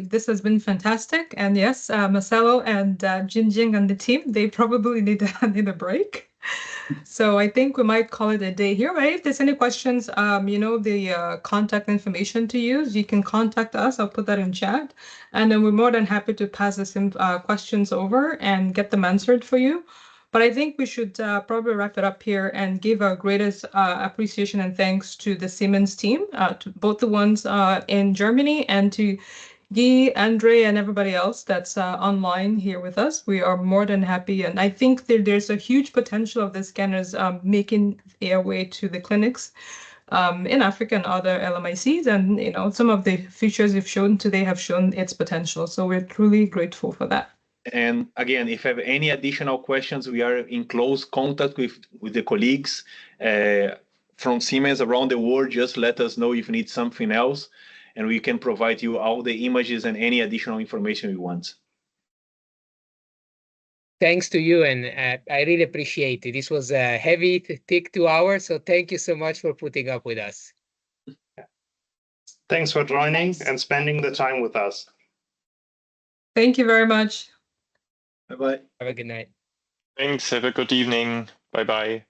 this has been fantastic. And yes, Marcelo and Jing Jing and the team, they probably need a break. So I think we might call it a day here, right? If there's any questions, you know, the contact information to use, you can contact us. I'll put that in chat. And then we're more than happy to pass the questions over and get them answered for you. But I think we should probably wrap it up here and give our greatest appreciation and thanks to the Siemens team, to both the ones in Germany and to Guy, Andre, and everybody else that's online here with us. We are more than happy, and I think there's a huge potential of the scanners making their way to the clinics in Africa and other LMICs, and some of the features you've shown today have shown its potential. So we're truly grateful for that. And again, if you have any additional questions, we are in close contact with the colleagues from Siemens around the world. Just let us know if you need something else, and we can provide you all the images and any additional information you want. Thanks to you, and I really appreciate it. This was a heavy, thick 2 hours, so thank you so much for putting up with us. Thanks for joining and spending the time with us. Thank you very much. Bye-bye. Have a good night. Thanks. Have a good evening. Bye-bye.